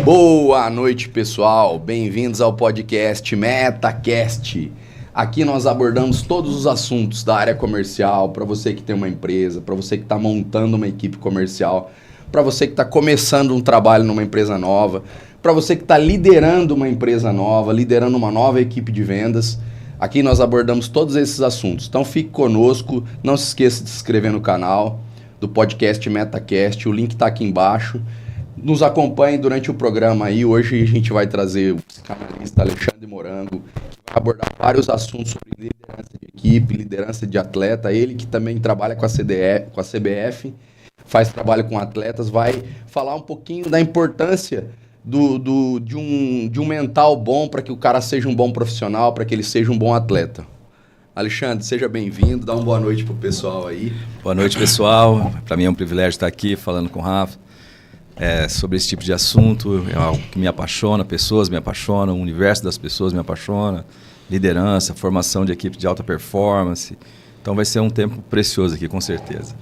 Boa noite, pessoal. Bem-vindos ao podcast MetaCast. Aqui nós abordamos todos os assuntos da área comercial, para você que tem uma empresa, para você que está montando uma equipe comercial, para você que está começando um trabalho numa empresa nova, para você que está liderando uma empresa nova, liderando uma nova equipe de vendas. Aqui nós abordamos todos esses assuntos. Então fique conosco, não se esqueça de se inscrever no canal do podcast MetaCast, o link está aqui embaixo. Nos acompanhe durante o programa aí. Hoje a gente vai trazer o psicanalista Alexandre Morango, que vai abordar vários assuntos sobre liderança de equipe, liderança de atleta. Ele que também trabalha com a CBF, faz trabalho com atletas, vai falar um pouquinho da importância de um mental bom para que o cara seja um bom profissional, para que ele seja um bom atleta. Alexandre, seja bem-vindo, dá uma boa noite pro pessoal aí. Boa noite, pessoal. Para mim é um privilégio estar aqui falando com o Rafa sobre esse tipo de assunto. É algo que me apaixona, pessoas me apaixonam, o universo das pessoas me apaixona, liderança, formação de equipe de alta performance. Então vai ser um tempo precioso aqui, com certeza.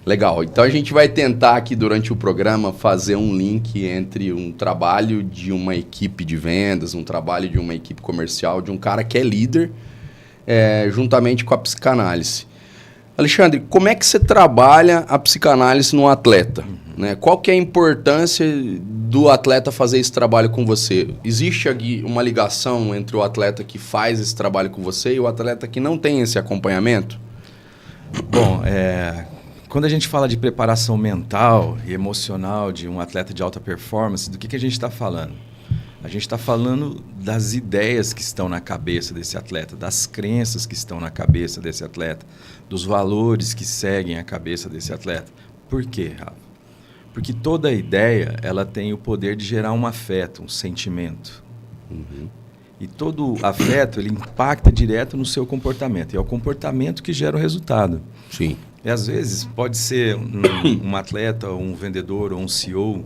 Legal, então a gente vai tentar aqui durante o programa fazer um link entre um trabalho de uma equipe de vendas, um trabalho de uma equipe comercial, de um cara que é líder, juntamente com a psicanálise. Alexandre, como é que você trabalha a psicanálise no atleta? Né? Qual que é a importância do atleta fazer esse trabalho com você? Existe aqui uma ligação entre o atleta que faz esse trabalho com você e o atleta que não tem esse acompanhamento? Bom, quando a gente fala de preparação mental e emocional de um atleta de alta performance, do que a gente está falando? A gente está falando das ideias que estão na cabeça desse atleta, das crenças que estão na cabeça desse atleta, dos valores que seguem a cabeça desse atleta. Por quê, Rafa? Porque toda ideia ela tem o poder de gerar um afeto, um sentimento. Uhum. E todo afeto ele impacta direto no seu comportamento. E é o comportamento que gera o resultado. Sim. E às vezes pode ser um atleta, um vendedor ou um CEO,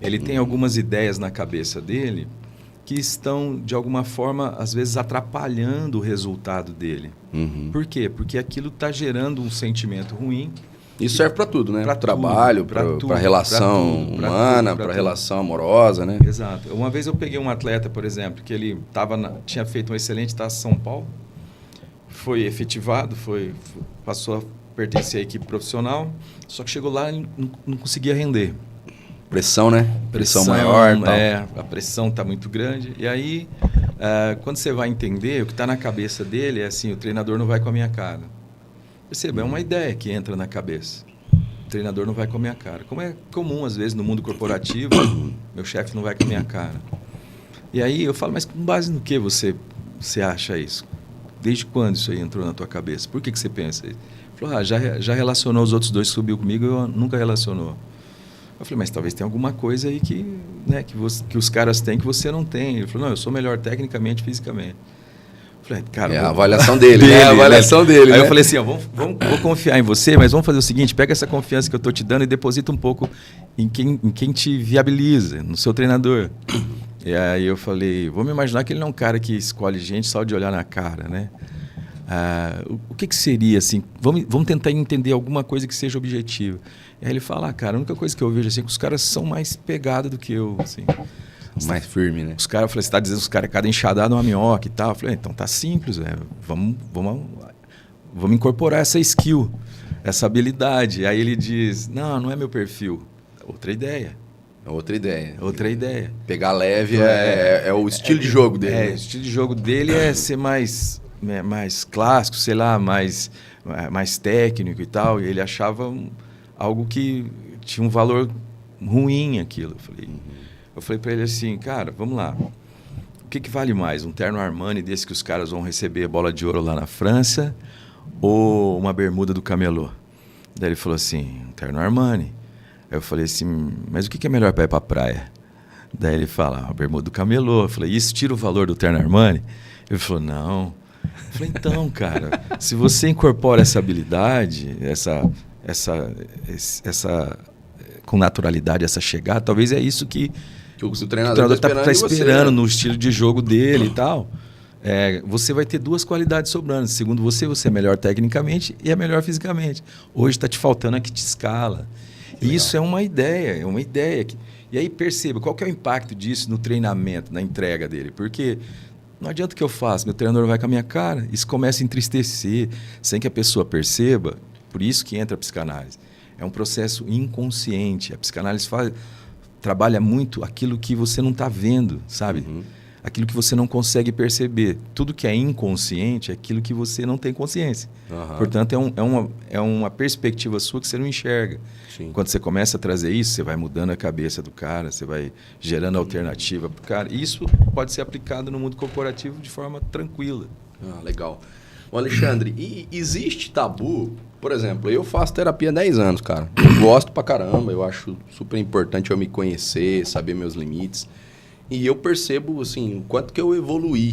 ele tem algumas ideias na cabeça dele que estão, de alguma forma, às vezes atrapalhando o resultado dele. Uhum. Por quê? Porque aquilo está gerando um sentimento ruim. Isso serve para tudo, né? Para trabalho, para relação humana, para relação amorosa, né? Exato. Uma vez eu peguei um atleta, por exemplo, que ele tinha feito uma excelente taça São Paulo, foi efetivado, passou a pertencer à equipe profissional, só que chegou lá e não conseguia render. Pressão, né? Pressão maior. Tal. A pressão está muito grande. E aí, quando você vai entender, o que está na cabeça dele é assim, o treinador não vai com a minha cara. Perceba, é uma ideia que entra na cabeça. O treinador não vai com a minha cara. Como é comum, às vezes, no mundo corporativo, meu chefe não vai com a minha cara. E aí eu falo, mas com base no que você acha isso? Desde quando isso aí entrou na tua cabeça? Por que você pensa isso? Ele falou, já relacionou os outros dois que subiu comigo, eu nunca relacionou. Eu falei, mas talvez tenha alguma coisa aí que os caras têm que você não tem. Ele falou, não, eu sou melhor tecnicamente, fisicamente. Eu falei, cara... a avaliação dele, né? A avaliação dele, Aí né? eu falei assim, vou confiar em você, mas vamos fazer o seguinte, pega essa confiança que eu estou te dando e deposita um pouco em quem te viabiliza, no seu treinador. E aí eu falei, vamos imaginar que ele não é um cara que escolhe gente só de olhar na cara, né? O que seria assim? Vamos tentar entender alguma coisa que seja objetiva. E aí ele fala, cara, a única coisa que eu vejo assim, é que os caras são mais pegados do que eu, assim. Mais firme, né? Os caras, eu falei, você está dizendo que os caras, cada enxadada é uma minhoca e tal. Eu falei, então tá simples, vamos incorporar essa skill, essa habilidade. Aí ele diz, não é meu perfil. Outra ideia. Outra ideia. Pegar leve é o estilo de jogo dele. Né? O estilo de jogo dele é ser mais clássico, sei lá, mais técnico e tal. E ele achava algo que tinha um valor ruim aquilo. Eu falei para ele assim, cara, vamos lá. O que vale mais? Um terno Armani desse que os caras vão receber bola de ouro lá na França ou uma bermuda do camelô? Daí ele falou assim, um terno Armani. Aí eu falei assim, mas o que é melhor para ir para a praia? Daí ele fala, a bermuda do camelô. Eu falei, isso tira o valor do terno Armani? Ele falou, não. Eu falei, então, cara, se você incorpora essa habilidade, essa com naturalidade, essa chegada, talvez é isso que o treinador está esperando no estilo de jogo dele e tal. Você vai ter duas qualidades sobrando. Segundo você é melhor tecnicamente e é melhor fisicamente. Hoje está te faltando a que te escala. E isso é uma ideia, E aí perceba, qual que é o impacto disso no treinamento, na entrega dele? Porque não adianta o que eu faço, meu treinador vai com a minha cara, isso começa a entristecer, sem que a pessoa perceba, por isso que entra a psicanálise. É um processo inconsciente, a psicanálise trabalha muito aquilo que você não está vendo, sabe? Uhum. Aquilo que você não consegue perceber. Tudo que é inconsciente é aquilo que você não tem consciência. Uhum. Portanto, é uma perspectiva sua que você não enxerga. Sim. Quando você começa a trazer isso, você vai mudando a cabeça do cara, você vai gerando alternativa para o cara. E isso pode ser aplicado no mundo corporativo de forma tranquila. Legal. Ô Alexandre, e existe tabu? Por exemplo, eu faço terapia há 10 anos, cara. Eu gosto pra caramba, eu acho super importante eu me conhecer, saber meus limites. E eu percebo, assim, o quanto que eu evoluí,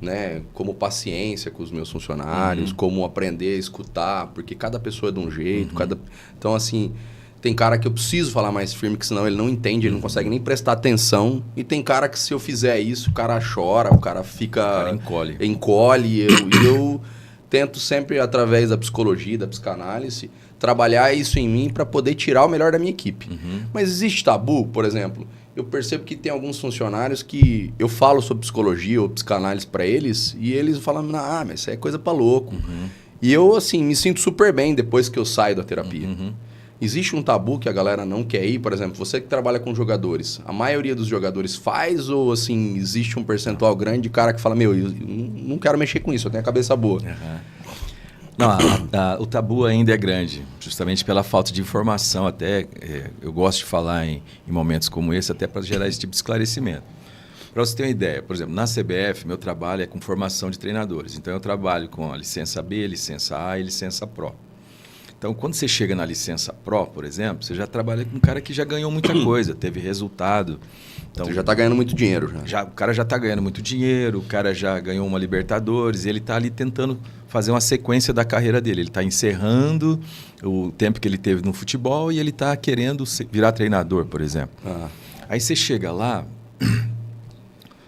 né? Como paciência com os meus funcionários, como aprender a escutar, porque cada pessoa é de um jeito, Então, assim, tem cara que eu preciso falar mais firme, que senão ele não entende, ele não consegue nem prestar atenção. E tem cara que se eu fizer isso, o cara chora, o cara fica... O cara encolhe. Encolhe, e eu tento sempre, através da psicologia, da psicanálise, trabalhar isso em mim para poder tirar o melhor da minha equipe. Mas existe tabu, por exemplo... Eu percebo que tem alguns funcionários que eu falo sobre psicologia ou psicanálise para eles e eles falam, mas isso é coisa para louco. E eu, assim, me sinto super bem depois que eu saio da terapia. Existe um tabu que a galera não quer ir? Por exemplo, você que trabalha com jogadores, a maioria dos jogadores faz ou, assim, existe um percentual grande de cara que fala, eu não quero mexer com isso, eu tenho a cabeça boa. Não, o tabu ainda é grande, justamente pela falta de informação. Até eu gosto de falar em momentos como esse, até para gerar esse tipo de esclarecimento. Para você ter uma ideia, por exemplo, na CBF, meu trabalho é com formação de treinadores. Então, eu trabalho com a licença B, licença A e licença Pro. Então, quando você chega na licença Pro, por exemplo, você já trabalha com um cara que já ganhou muita coisa, teve resultado. Então, você já está ganhando muito dinheiro. O cara já está ganhando muito dinheiro, o cara já ganhou uma Libertadores, e ele está ali tentando fazer uma sequência da carreira dele. Ele está encerrando o tempo que ele teve no futebol e ele está querendo virar treinador, por exemplo. Aí você chega lá,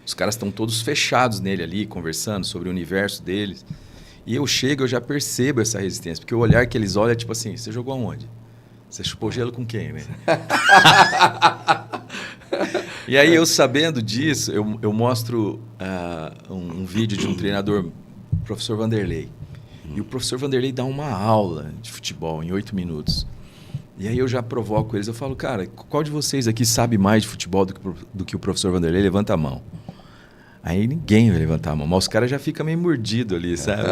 os caras estão todos fechados nele ali, conversando sobre o universo deles. E eu chego, eu já percebo essa resistência, porque o olhar que eles olham é tipo assim, você jogou aonde? Você chupou gelo com quem, né? E aí, eu sabendo disso, eu mostro um vídeo de um treinador, o professor Vanderlei. E o professor Vanderlei dá uma aula de futebol em 8 minutos. E aí eu já provoco eles, eu falo, cara, qual de vocês aqui sabe mais de futebol do que o professor Vanderlei? Levanta a mão. Aí ninguém vai levantar a mão, mas os caras já ficam meio mordidos ali, sabe?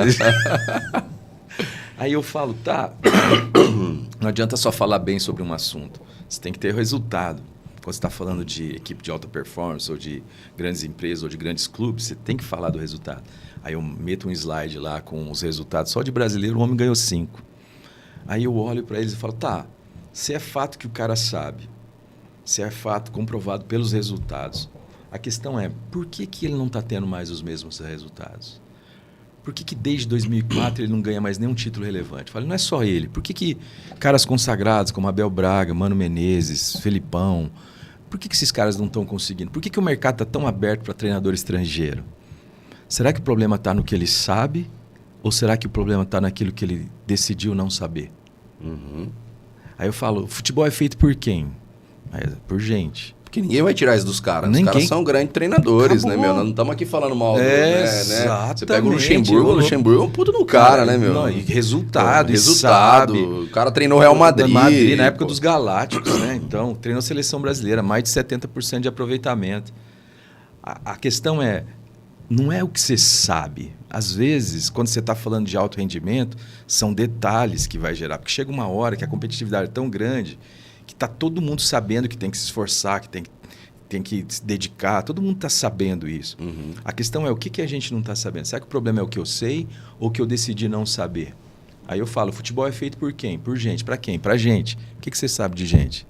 Aí eu falo, não adianta só falar bem sobre um assunto, você tem que ter resultado. Quando você está falando de equipe de alta performance, ou de grandes empresas, ou de grandes clubes, você tem que falar do resultado. Aí eu meto um slide lá com os resultados. Só de brasileiro, o homem ganhou 5. Aí eu olho para eles e falo, se é fato que o cara sabe, se é fato comprovado pelos resultados, a questão é, por que ele não está tendo mais os mesmos resultados? Por que desde 2004 ele não ganha mais nenhum título relevante? Eu falo, não é só ele. Por que caras consagrados como Abel Braga, Mano Menezes, Felipão, por que esses caras não estão conseguindo? Por que o mercado está tão aberto para treinador estrangeiro? Será que o problema está no que ele sabe? Ou será que o problema está naquilo que ele decidiu não saber? Aí eu falo, futebol é feito por quem? Por gente. Porque ninguém vai tirar isso dos caras. Os caras são grandes treinadores, né, meu? Nós não estamos aqui falando mal do, né? Você pega o Luxemburgo é um puto no cara, né, meu? E resultado, sabe. O cara treinou Real Madrid. Na época dos Galácticos, né? Então, treinou a seleção brasileira, mais de 70% de aproveitamento. A questão não é o que você sabe. Às vezes, quando você está falando de alto rendimento, são detalhes que vai gerar. Porque chega uma hora que a competitividade é tão grande que está todo mundo sabendo que tem que se esforçar, que tem que se dedicar. Todo mundo está sabendo isso. A questão é o que a gente não está sabendo. Será que o problema é o que eu sei ou o que eu decidi não saber? Aí eu falo, futebol é feito por quem? Por gente. Para quem? Para gente. O que você sabe de gente?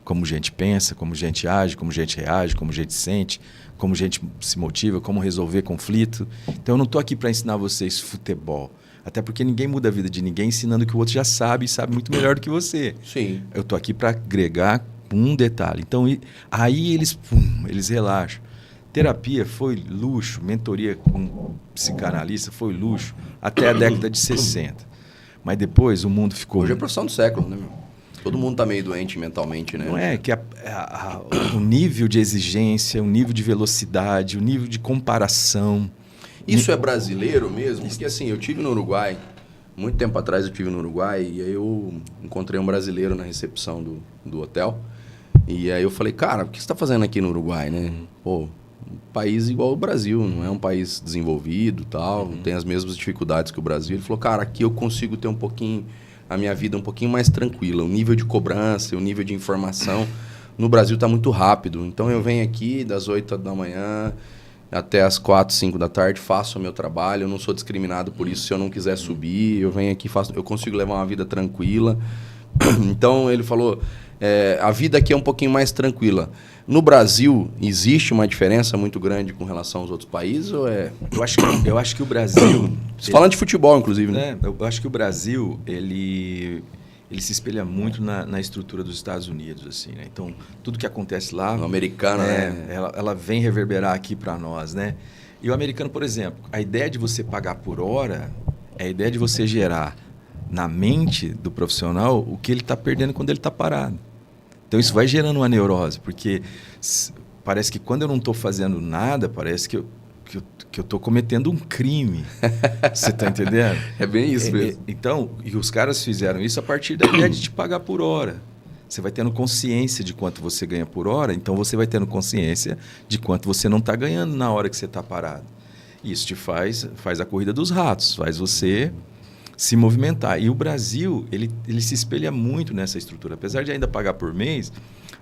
Como gente pensa, como gente age, como gente reage, como gente sente, como gente se motiva, como resolver conflito. Então eu não estou aqui para ensinar vocês futebol. Até porque ninguém muda a vida de ninguém ensinando que o outro já sabe e sabe muito melhor do que você. Sim. Eu estou aqui para agregar um detalhe. Então, aí eles relaxam. Terapia foi luxo, mentoria com psicanalista foi luxo, até a década de 60. Mas depois o mundo ficou... Hoje é profissão do século, né, meu? Todo mundo tá meio doente mentalmente, né? Não é que o nível de exigência, o nível de velocidade, o nível de comparação... Isso é brasileiro mesmo? Porque assim, eu tive no Uruguai, muito tempo atrás eu tive no Uruguai, e aí eu encontrei um brasileiro na recepção do hotel. E aí eu falei, cara, o que você está fazendo aqui no Uruguai, né? Pô, um país igual o Brasil, não é um país desenvolvido e tal, tem as mesmas dificuldades que o Brasil. Ele falou, cara, aqui eu consigo ter a minha vida um pouquinho mais tranquila. O nível de cobrança, o nível de informação no Brasil está muito rápido. Então eu venho aqui das 8 da manhã até as 4, 5 da tarde, faço o meu trabalho, eu não sou discriminado por isso se eu não quiser subir, eu venho aqui, eu consigo levar uma vida tranquila. Então ele falou, a vida aqui é um pouquinho mais tranquila. No Brasil, existe uma diferença muito grande com relação aos outros países? Ou é... eu acho que o Brasil... Falando de futebol, inclusive, né? Eu acho que o Brasil, ele se espelha muito na estrutura dos Estados Unidos, assim, né? Então, tudo que acontece lá... O americano, né? Ela vem reverberar aqui para nós, né? E o americano, por exemplo, a ideia de você pagar por hora é a ideia de você gerar na mente do profissional o que ele está perdendo quando ele está parado. Então, isso vai gerando uma neurose, porque parece que quando eu não estou fazendo nada, parece que eu estou cometendo um crime. Você está entendendo? É bem isso mesmo. Então, e os caras fizeram isso a partir da ideia de te pagar por hora. Você vai tendo consciência de quanto você ganha por hora, então você vai tendo consciência de quanto você não está ganhando na hora que você está parado. Isso te faz a corrida dos ratos, faz você se movimentar. E o Brasil, ele se espelha muito nessa estrutura. Apesar de ainda pagar por mês,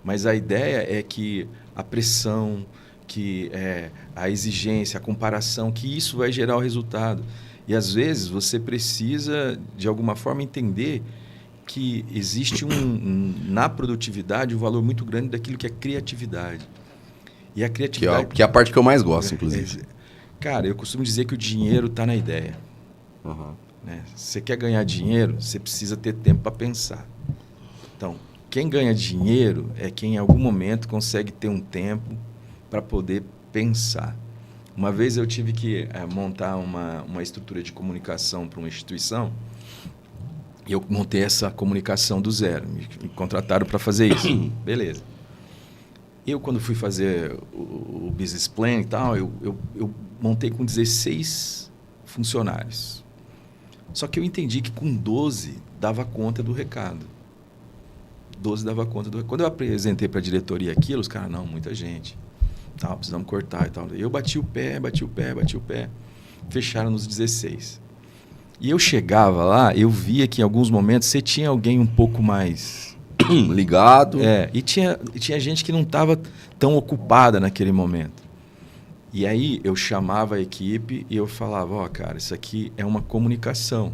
mas a ideia é que a pressão, que a exigência, a comparação, que isso vai gerar o resultado. E às vezes você precisa, de alguma forma, entender que existe na produtividade um valor muito grande daquilo que é criatividade. E a criatividade... Que é a parte que eu mais gosto, inclusive. Cara, eu costumo dizer que o dinheiro está na ideia. Uhum. Né? Se você quer ganhar dinheiro, você precisa ter tempo para pensar. Então, quem ganha dinheiro é quem em algum momento consegue ter um tempo para poder pensar. Uma vez eu tive que montar uma estrutura de comunicação para uma instituição e eu montei essa comunicação do zero. Me contrataram para fazer isso. Beleza. Eu, quando fui fazer o business plan e tal, eu montei com 16 funcionários. Só que eu entendi que com 12 dava conta do recado. 12 dava conta do recado. Quando eu apresentei para a diretoria aquilo, os caras, não, muita gente. Tal, precisamos cortar e tal. Eu bati o pé. Fecharam nos 16. E eu chegava lá, eu via que em alguns momentos você tinha alguém um pouco mais... ligado. E tinha gente que não estava tão ocupada naquele momento. E aí eu chamava a equipe e eu falava, cara, isso aqui é uma comunicação.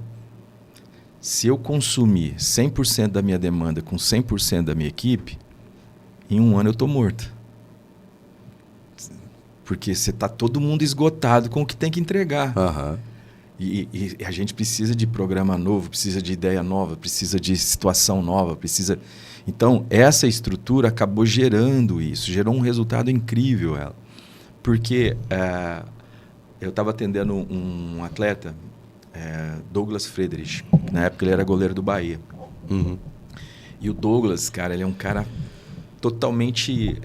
Se eu consumir 100% da minha demanda com 100% da minha equipe, em um ano eu estou morto. Porque você está todo mundo esgotado com o que tem que entregar. Uhum. E a gente precisa de programa novo, precisa de ideia nova, precisa de situação nova, precisa... Então, essa estrutura acabou gerando isso, gerou um resultado incrível ela. Porque eu estava atendendo um atleta, Douglas Friedrich, na época ele era goleiro do Bahia. Uhum. E o Douglas, cara, ele é um cara totalmente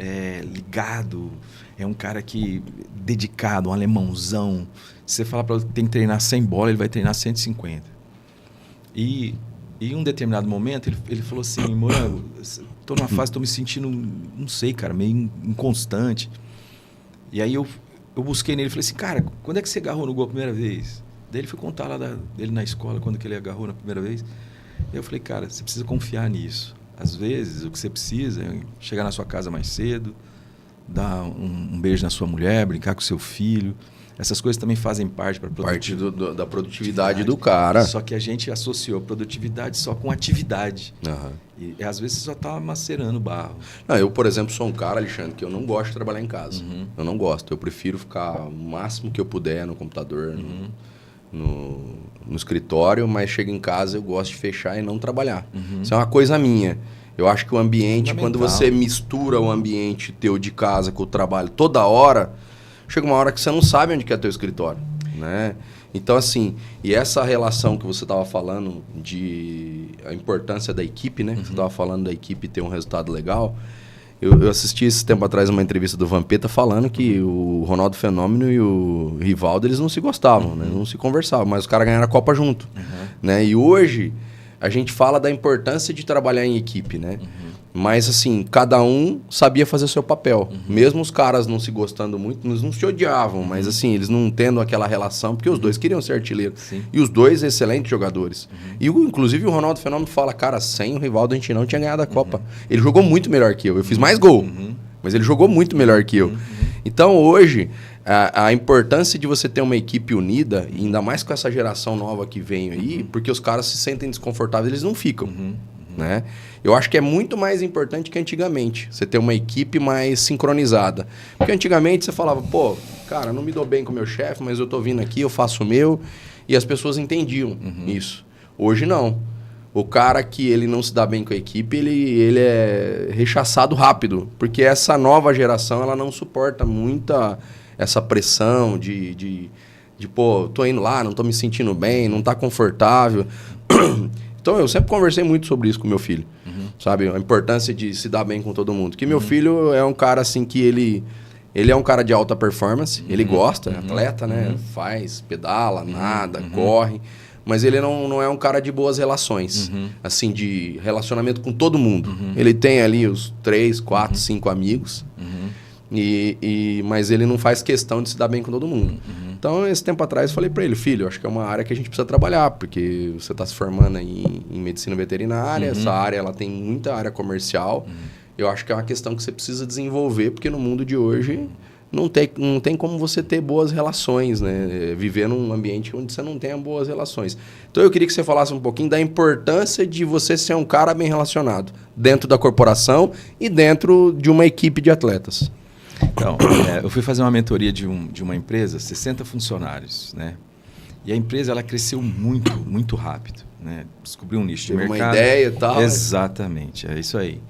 ligado, é um cara que dedicado, um alemãozão. Se você falar para ele que tem que treinar 100 bola, ele vai treinar 150. E em um determinado momento, ele falou assim, Morango, estou numa fase, estou me sentindo, não sei, cara, meio inconstante. E aí eu busquei nele e falei assim, cara, quando é que você agarrou no gol a primeira vez? Daí ele foi contar lá dele na escola, quando que ele agarrou na primeira vez. E eu falei, cara, você precisa confiar nisso. Às vezes, o que você precisa é chegar na sua casa mais cedo, dar um beijo na sua mulher, brincar com seu filho. Essas coisas também fazem parte da produtividade do cara. Só que a gente associou produtividade só com atividade. Uhum. E às vezes você só está macerando barro. Não, eu, por exemplo, sou um cara, Alexandre, que eu não gosto de trabalhar em casa. Uhum. Eu não gosto. Eu prefiro ficar o máximo que eu puder no computador, no escritório, mas chego em casa eu gosto de fechar e não trabalhar. Uhum. Isso é uma coisa minha. Eu acho que o ambiente, quando você mistura o ambiente teu de casa com o trabalho toda hora, chega uma hora que você não sabe onde que é teu escritório, né? Então, assim, e essa relação que você estava falando de a importância da equipe, né? Você estava falando da equipe ter um resultado legal. Eu assisti esse tempo atrás uma entrevista do Vampeta falando que o Ronaldo Fenômeno e o Rivaldo, eles não se gostavam, né? Não se conversavam, mas os caras ganharam a Copa junto, né? E hoje a gente fala da importância de trabalhar em equipe, né? Mas, assim, cada um sabia fazer o seu papel. Mesmo os caras não se gostando muito, eles não se odiavam, mas, assim, eles não tendo aquela relação, porque os dois queriam ser artilheiros. Sim. E os dois excelentes jogadores. E, inclusive, o Ronaldo Fenômeno fala, cara, sem o Rivaldo a gente não tinha ganhado a Copa. Ele jogou muito melhor que eu. Eu fiz mais gol, mas ele jogou muito melhor que eu. Então, hoje, a importância de você ter uma equipe unida, e ainda mais com essa geração nova que vem aí, porque os caras se sentem desconfortáveis, eles não ficam. Né? Eu acho que é muito mais importante que antigamente, você ter uma equipe mais sincronizada. Porque antigamente você falava, pô, cara, não me dou bem com o meu chefe, mas eu tô vindo aqui, eu faço o meu, e as pessoas entendiam isso. Hoje não. O cara que ele não se dá bem com a equipe, ele é rechaçado rápido, porque essa nova geração ela não suporta muita essa pressão de pô, tô indo lá, não tô me sentindo bem, não tá confortável. Então, eu sempre conversei muito sobre isso com meu filho, sabe? A importância de se dar bem com todo mundo. Porque meu filho é um cara, assim, que ele é um cara de alta performance, ele gosta, é atleta, né? Faz, pedala, nada, corre. Mas ele não é um cara de boas relações, assim, de relacionamento com todo mundo. Ele tem ali os 3, 4, 5 amigos, mas ele não faz questão de se dar bem com todo mundo. Então, esse tempo atrás, eu falei para ele, filho, acho que é uma área que a gente precisa trabalhar, porque você está se formando em medicina veterinária, essa área ela tem muita área comercial. Eu acho que é uma questão que você precisa desenvolver, porque no mundo de hoje não tem como você ter boas relações, né? Viver num ambiente onde você não tenha boas relações. Então, eu queria que você falasse um pouquinho da importância de você ser um cara bem relacionado dentro da corporação e dentro de uma equipe de atletas. Então, eu fui fazer uma mentoria de uma empresa, 60 funcionários, né? E a empresa ela cresceu muito, muito rápido, né? Descobriu um nicho de mercado. Uma ideia e tal. Exatamente, é isso aí.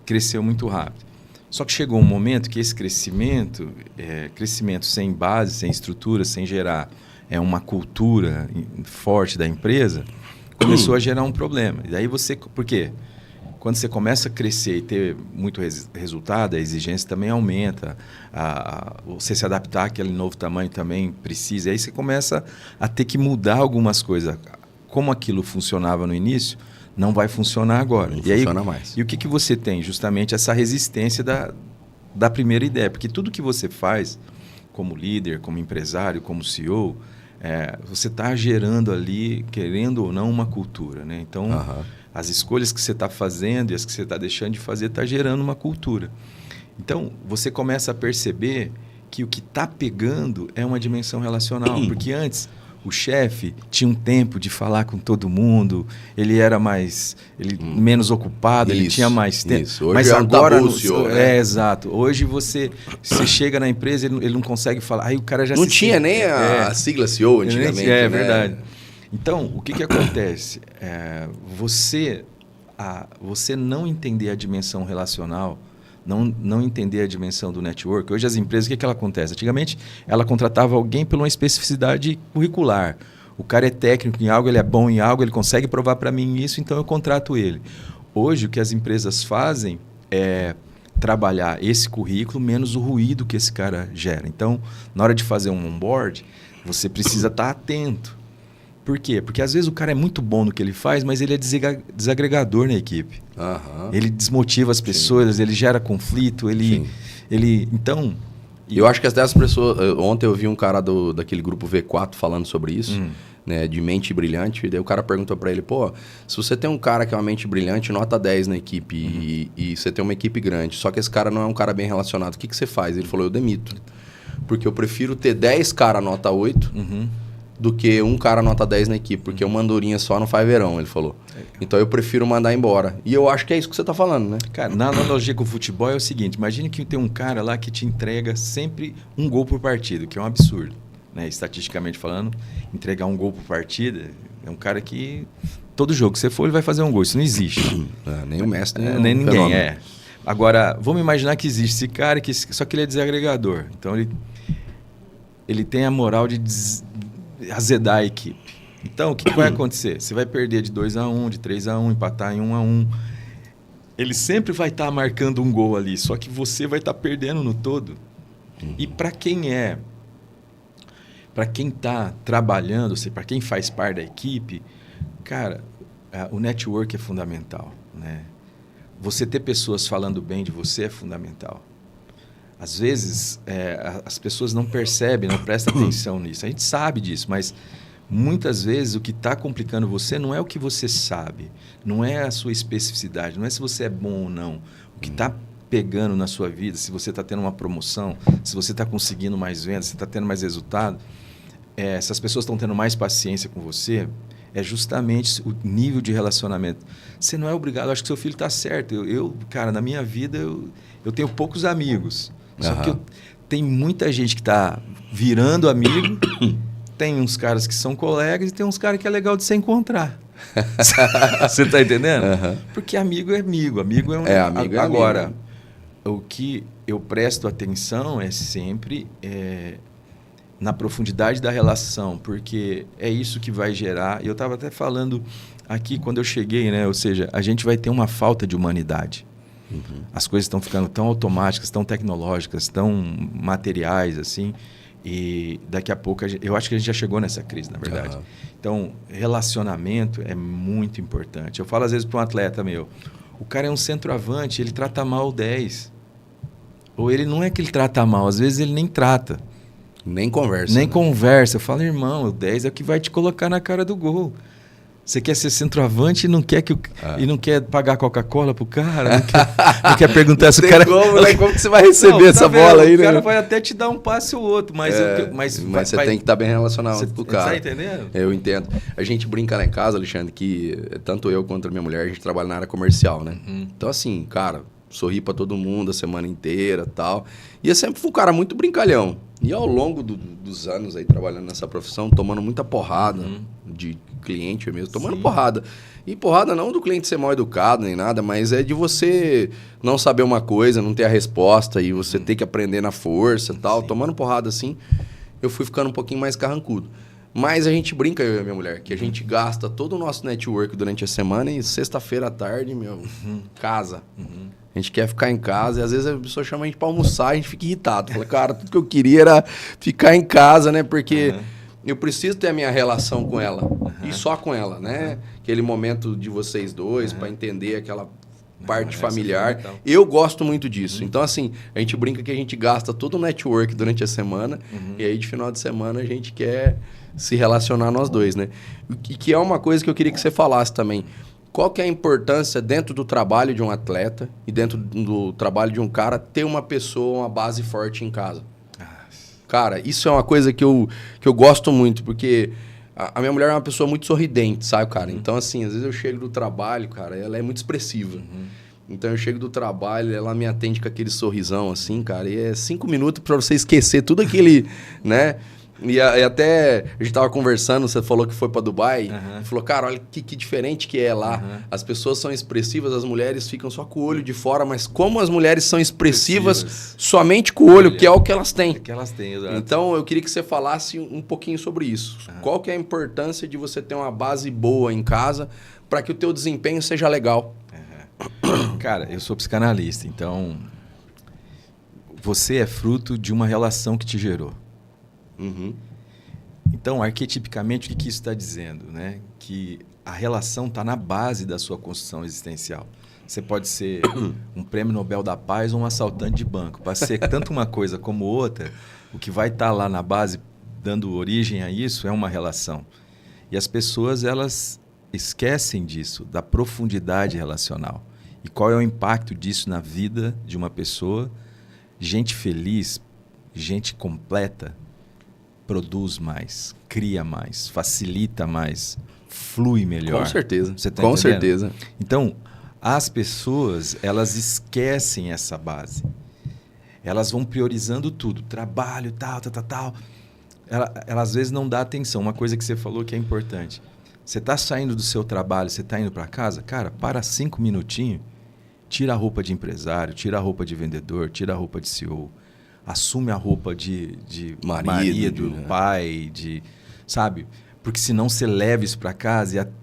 Cresceu muito rápido. Só que chegou um momento que esse crescimento sem base, sem estrutura, sem gerar uma cultura forte da empresa, começou a gerar um problema. E daí por quê? Quando você começa a crescer e ter muito resultado, a exigência também aumenta, você se adaptar àquele novo tamanho também precisa. E aí você começa a ter que mudar algumas coisas. Como aquilo funcionava no início, não vai funcionar agora. Não funciona mais. E o que você tem? Justamente essa resistência da primeira ideia. Porque tudo que você faz, como líder, como empresário, como CEO, você está gerando ali, querendo ou não, uma cultura, né? Então, as escolhas que você está fazendo e as que você está deixando de fazer está gerando uma cultura. Então, você começa a perceber que o que está pegando é uma dimensão relacional. Porque antes, o chefe tinha um tempo de falar com todo mundo, ele era menos ocupado, ele tinha mais tempo. Hoje mas agora tabu, né? Exato. Hoje você chega na empresa, ele não consegue falar. Aí o cara já não tinha nem a sigla CEO antigamente. É verdade. Então, o que acontece? Você não entender a dimensão relacional, não entender a dimensão do network. Hoje as empresas, o que ela acontece? Antigamente, ela contratava alguém por uma especificidade curricular. O cara é técnico em algo, ele é bom em algo, ele consegue provar para mim isso, então eu contrato ele. Hoje, o que as empresas fazem é trabalhar esse currículo menos o ruído que esse cara gera. Então, na hora de fazer um onboard, você precisa estar atento. Por quê? Porque às vezes o cara é muito bom no que ele faz, mas ele é desagregador na equipe. Ele desmotiva as pessoas, ele gera conflito, então... Eu acho que as dessas pessoas... Ontem eu vi um cara daquele grupo V4 falando sobre isso, né, de mente brilhante, e daí o cara perguntou para ele, pô, se você tem um cara que é uma mente brilhante, nota 10 na equipe, e você tem uma equipe grande, só que esse cara não é um cara bem relacionado, o que você faz? Ele falou, eu demito. Porque eu prefiro ter 10 caras nota 8... do que um cara nota 10 na equipe, porque uma andorinha só não faz verão, ele falou. Então eu prefiro mandar embora. E eu acho que é isso que você está falando, né? Cara, na analogia com o futebol é o seguinte, imagine que tem um cara lá que te entrega sempre um gol por partida, que é um absurdo, né? Estatisticamente falando, entregar um gol por partida é um cara que todo jogo que você for, ele vai fazer um gol. Isso não existe. Nem o Messi, nem ninguém. Agora, vamos imaginar que existe esse cara, só que ele é desagregador. Então ele tem a moral de azedar a equipe. Então, o que vai acontecer? Você vai perder de 2-1, de 3-1, empatar em 1-1. Ele sempre vai estar marcando um gol ali, só que você vai estar perdendo no todo. E para quem está trabalhando, para quem faz parte da equipe, cara, o network é fundamental, né? Você ter pessoas falando bem de você é fundamental. Às vezes, as pessoas não percebem, não prestam atenção nisso. A gente sabe disso, mas muitas vezes o que está complicando você não é o que você sabe, não é a sua especificidade, não é se você é bom ou não. O que está pegando na sua vida, se você está tendo uma promoção, se você está conseguindo mais vendas, se está tendo mais resultado, se as pessoas estão tendo mais paciência com você, é justamente o nível de relacionamento. Você não é obrigado, acho que seu filho está certo. Cara, na minha vida eu tenho poucos amigos. Só que tem muita gente que está virando amigo, tem uns caras que são colegas e tem uns caras que é legal de se encontrar. Você está entendendo? Porque amigo é amigo. Amigo é amigo é agora, amigo. O que eu presto atenção é sempre na profundidade da relação, porque é isso que vai gerar. Eu estava até falando aqui quando eu cheguei, né? Ou seja, a gente vai ter uma falta de humanidade. As coisas estão ficando tão automáticas, tão tecnológicas, tão materiais, assim, e daqui a pouco eu acho que a gente já chegou nessa crise, na verdade. Então, relacionamento é muito importante. Eu falo às vezes para um atleta meu, o cara é um centroavante, ele trata mal o 10. Ou ele não é que ele trata mal, às vezes ele nem trata. Nem conversa. Nem conversa. Eu falo, irmão, o 10 é o que vai te colocar na cara do gol. Você quer ser centroavante e não quer, e não quer pagar Coca-Cola pro cara? Não quer perguntar se o cara... Como que você vai receber essa bola aí, né? O cara né? vai até te dar um passe ou outro, mas você tem que estar bem relacionado com o cara. Você tá entendendo? Eu entendo. A gente brinca lá em casa, Alexandre, que tanto eu quanto a minha mulher, a gente trabalha na área comercial, né? Então, assim, cara, sorri pra todo mundo a semana inteira e tal. E eu sempre fui um cara muito brincalhão. E ao longo dos anos aí trabalhando nessa profissão, tomando muita porrada de cliente mesmo, tomando porrada. E porrada não do cliente ser mal educado nem nada, mas é de você não saber uma coisa, não ter a resposta e você ter que aprender na força e tal. Tomando porrada assim, eu fui ficando um pouquinho mais carrancudo. Mas a gente brinca, eu e a minha mulher, que a gente gasta todo o nosso network durante a semana e sexta-feira à tarde, casa. A gente quer ficar em casa e às vezes a pessoa chama a gente pra almoçar e a gente fica irritado. Fala, cara, tudo que eu queria era ficar em casa, né? Porque eu preciso ter a minha relação com ela. E só com ela, né? Aquele momento de vocês dois para entender aquela parte familiar. Eu gosto muito disso. Então, assim, a gente brinca que a gente gasta todo o network durante a semana e aí de final de semana a gente quer se relacionar nós dois, né? E que é uma coisa que eu queria que você falasse também. Qual que é a importância dentro do trabalho de um atleta e dentro do trabalho de um cara ter uma pessoa, uma base forte em casa? Cara, isso é uma coisa que eu gosto muito, porque a minha mulher é uma pessoa muito sorridente, sabe, cara? Então, assim, às vezes eu chego do trabalho, cara, ela é muito expressiva. Então, eu chego do trabalho, ela me atende com aquele sorrisão, assim, cara, e é 5 minutos para você esquecer tudo aquele, né? E até a gente tava conversando, você falou que foi para Dubai, falou, cara, olha que diferente que é lá. As pessoas são expressivas, as mulheres ficam só com o olho de fora, mas como as mulheres são expressivas somente com o olho, que é o que elas têm. Que elas têm, exato. Então, eu queria que você falasse um pouquinho sobre isso. Qual que é a importância de você ter uma base boa em casa para que o teu desempenho seja legal? Cara, eu sou psicanalista, então você é fruto de uma relação que te gerou. Então, arquetipicamente, o que isso está dizendo? Né? Que a relação está na base da sua construção existencial. Você pode ser um prêmio Nobel da Paz ou um assaltante de banco. Para ser tanto uma coisa como outra, o que vai estar lá na base, dando origem a isso, é uma relação. E as pessoas, elas esquecem disso, da profundidade relacional. E qual é o impacto disso na vida de uma pessoa? Gente feliz, gente completa, produz mais, cria mais, facilita mais, flui melhor. Com certeza. Você tá com entendendo? certeza. Então, as pessoas, elas esquecem essa base. Elas vão priorizando tudo, trabalho, tal. Ela às vezes não dá atenção. Uma coisa que você falou que é importante. Você está saindo do seu trabalho, você está indo para casa, cara, para 5 minutinhos, tira a roupa de empresário, tira a roupa de vendedor, tira a roupa de CEO. Assume a roupa de marido, pai, sabe? Porque senão você leva isso para casa e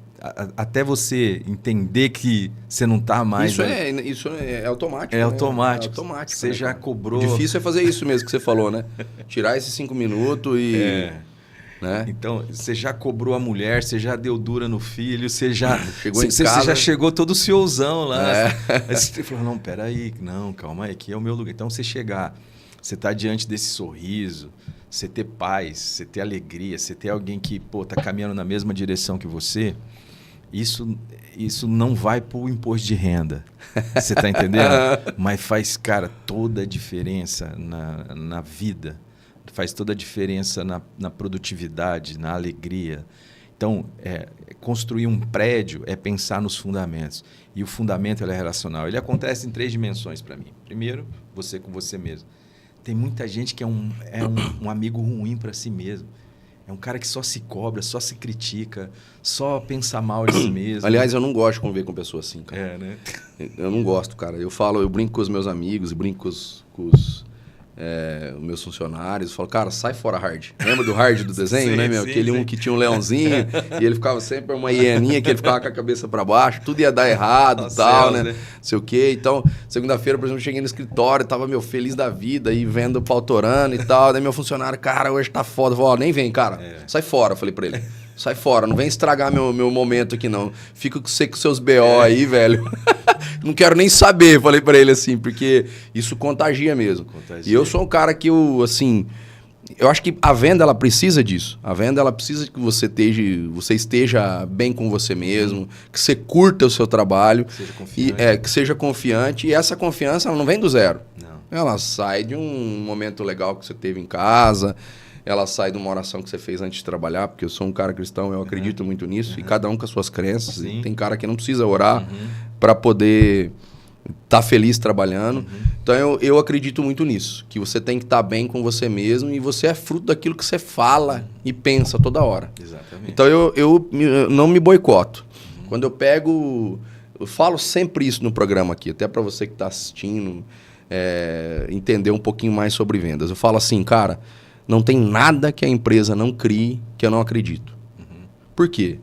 até você entender que você não está mais... Isso é automático. É né? automático. É automático. Você né, já cara? cobrou... O difícil é fazer isso mesmo que você falou, né? Tirar esses 5 minutos e... Né? Então, você já cobrou a mulher, você já deu dura no filho, você já chegou em casa... Você já chegou todo ciosão lá. É. Aí você falou, não, peraí, não, calma aí, aqui é o meu lugar. Então, você chegar, você tá diante desse sorriso, você ter paz, você ter alegria, você ter alguém que, pô, tá caminhando na mesma direção que você, isso não vai pro imposto de renda. Você tá entendendo? Mas faz, cara, toda a diferença na vida. Faz toda a diferença na produtividade, na alegria. Então, construir um prédio é pensar nos fundamentos. E o fundamento ele é relacional. Ele acontece em 3 dimensões para mim. Primeiro, você com você mesmo. Tem muita gente que é um amigo ruim para si mesmo. É um cara que só se cobra, só se critica, só pensa mal de si mesmo. Aliás, eu não gosto de conviver com pessoas assim, cara. Né? Eu não gosto, cara. Eu brinco com os meus amigos, brinco com os meus funcionários, falo, cara, sai fora, Hard. Lembra do Hard do desenho, sim, né, meu? Sim, Aquele sim. um que tinha um leãozinho e ele ficava sempre uma hieninha, que ele ficava com a cabeça para baixo, tudo ia dar errado e tal, né? Não sei o quê. Então, segunda-feira, por exemplo, eu cheguei no escritório, tava, feliz da vida, aí vendo o pau torando e tal. Daí meu funcionário, cara, hoje tá foda. Eu falei, ó, nem vem, cara, sai fora, eu falei pra ele. Sai fora, não vem estragar meu momento aqui, não. Fica com você com seus BO aí, velho. Não quero nem saber, falei pra ele assim, porque isso contagia mesmo. E eu sou um cara que, eu acho que a venda, ela precisa disso. A venda, ela precisa que você esteja bem com você mesmo, que você curta o seu trabalho. Que seja confiante. Que seja confiante. E essa confiança, ela não vem do zero. Não. Ela sai de um momento legal que você teve em casa. Ela sai de uma oração que você fez antes de trabalhar, porque eu sou um cara cristão, eu acredito muito nisso, e cada um com as suas crenças. Tem cara que não precisa orar para poder estar feliz trabalhando. Então eu acredito muito nisso, que você tem que estar bem com você mesmo e você é fruto daquilo que você fala e pensa toda hora. Exatamente. Então eu não me boicoto. Quando eu falo sempre isso no programa aqui, até para você que está assistindo, entender um pouquinho mais sobre vendas. Eu falo assim, cara... Não tem nada que a empresa não crie que eu não acredito. Por quê?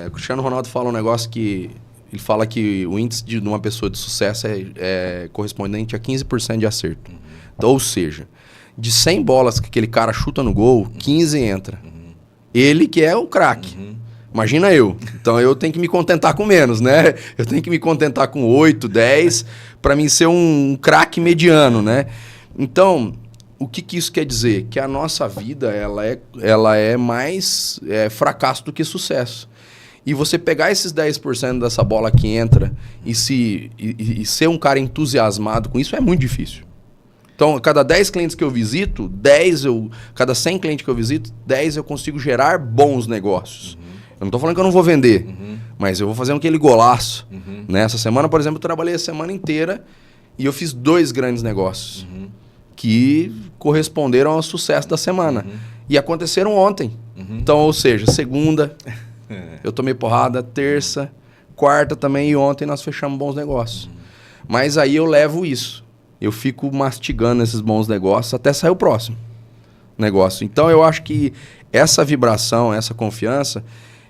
O Cristiano Ronaldo fala um negócio que... Ele fala que o índice de uma pessoa de sucesso é correspondente a 15% de acerto. Então, ou seja, de 100 bolas que aquele cara chuta no gol, 15 entra. Ele que é um craque. Imagina eu. Então, eu tenho que me contentar com menos, né? Eu tenho que me contentar com 8, 10, para mim ser um craque mediano, né? Então... O que isso quer dizer? Que a nossa vida ela é mais fracasso do que sucesso. E você pegar esses 10% dessa bola que entra e ser um cara entusiasmado com isso é muito difícil. Então, a cada 10 clientes que eu visito, cada 100 clientes que eu visito, 10 eu consigo gerar bons negócios. Eu não estou falando que eu não vou vender, mas eu vou fazer aquele golaço. Essa semana, por exemplo, eu trabalhei a semana inteira e eu fiz 2 grandes negócios. Que corresponderam ao sucesso da semana. E aconteceram ontem. Então, ou seja, segunda, eu tomei porrada, terça, quarta também, e ontem nós fechamos bons negócios. Mas aí eu levo isso. Eu fico mastigando esses bons negócios até sair o próximo negócio. Então, eu acho que essa vibração, essa confiança,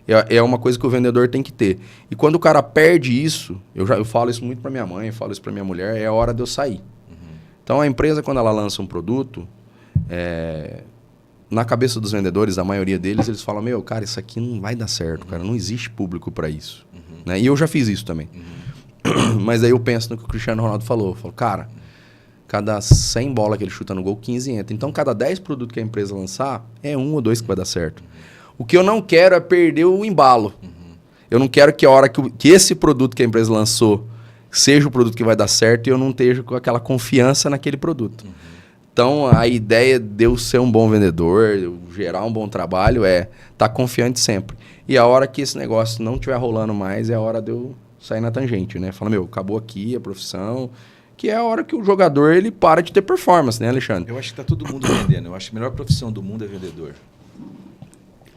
é uma coisa que o vendedor tem que ter. E quando o cara perde isso, eu falo isso muito para minha mãe, eu falo isso para minha mulher, é a hora de eu sair. Então, a empresa, quando ela lança um produto, na cabeça dos vendedores, a maioria deles, eles falam, cara, isso aqui não vai dar certo, cara, não existe público para isso. Né? E eu já fiz isso também. Mas aí eu penso no que o Cristiano Ronaldo falou. Eu falo, cara, cada 100 bolas que ele chuta no gol, 15 entra. Então, cada 10 produtos que a empresa lançar, é 1 ou 2 que vai dar certo. O que eu não quero é perder o embalo. Eu não quero que a hora que esse produto que a empresa lançou seja o produto que vai dar certo e eu não esteja com aquela confiança naquele produto. Então, a ideia de eu ser um bom vendedor, eu gerar um bom trabalho, é estar confiante sempre. E a hora que esse negócio não estiver rolando mais, é a hora de eu sair na tangente, né? Fala, acabou aqui a profissão, que é a hora que o jogador ele para de ter performance, né, Alexandre? Eu acho que tá todo mundo vendendo. Eu acho que a melhor profissão do mundo é vendedor.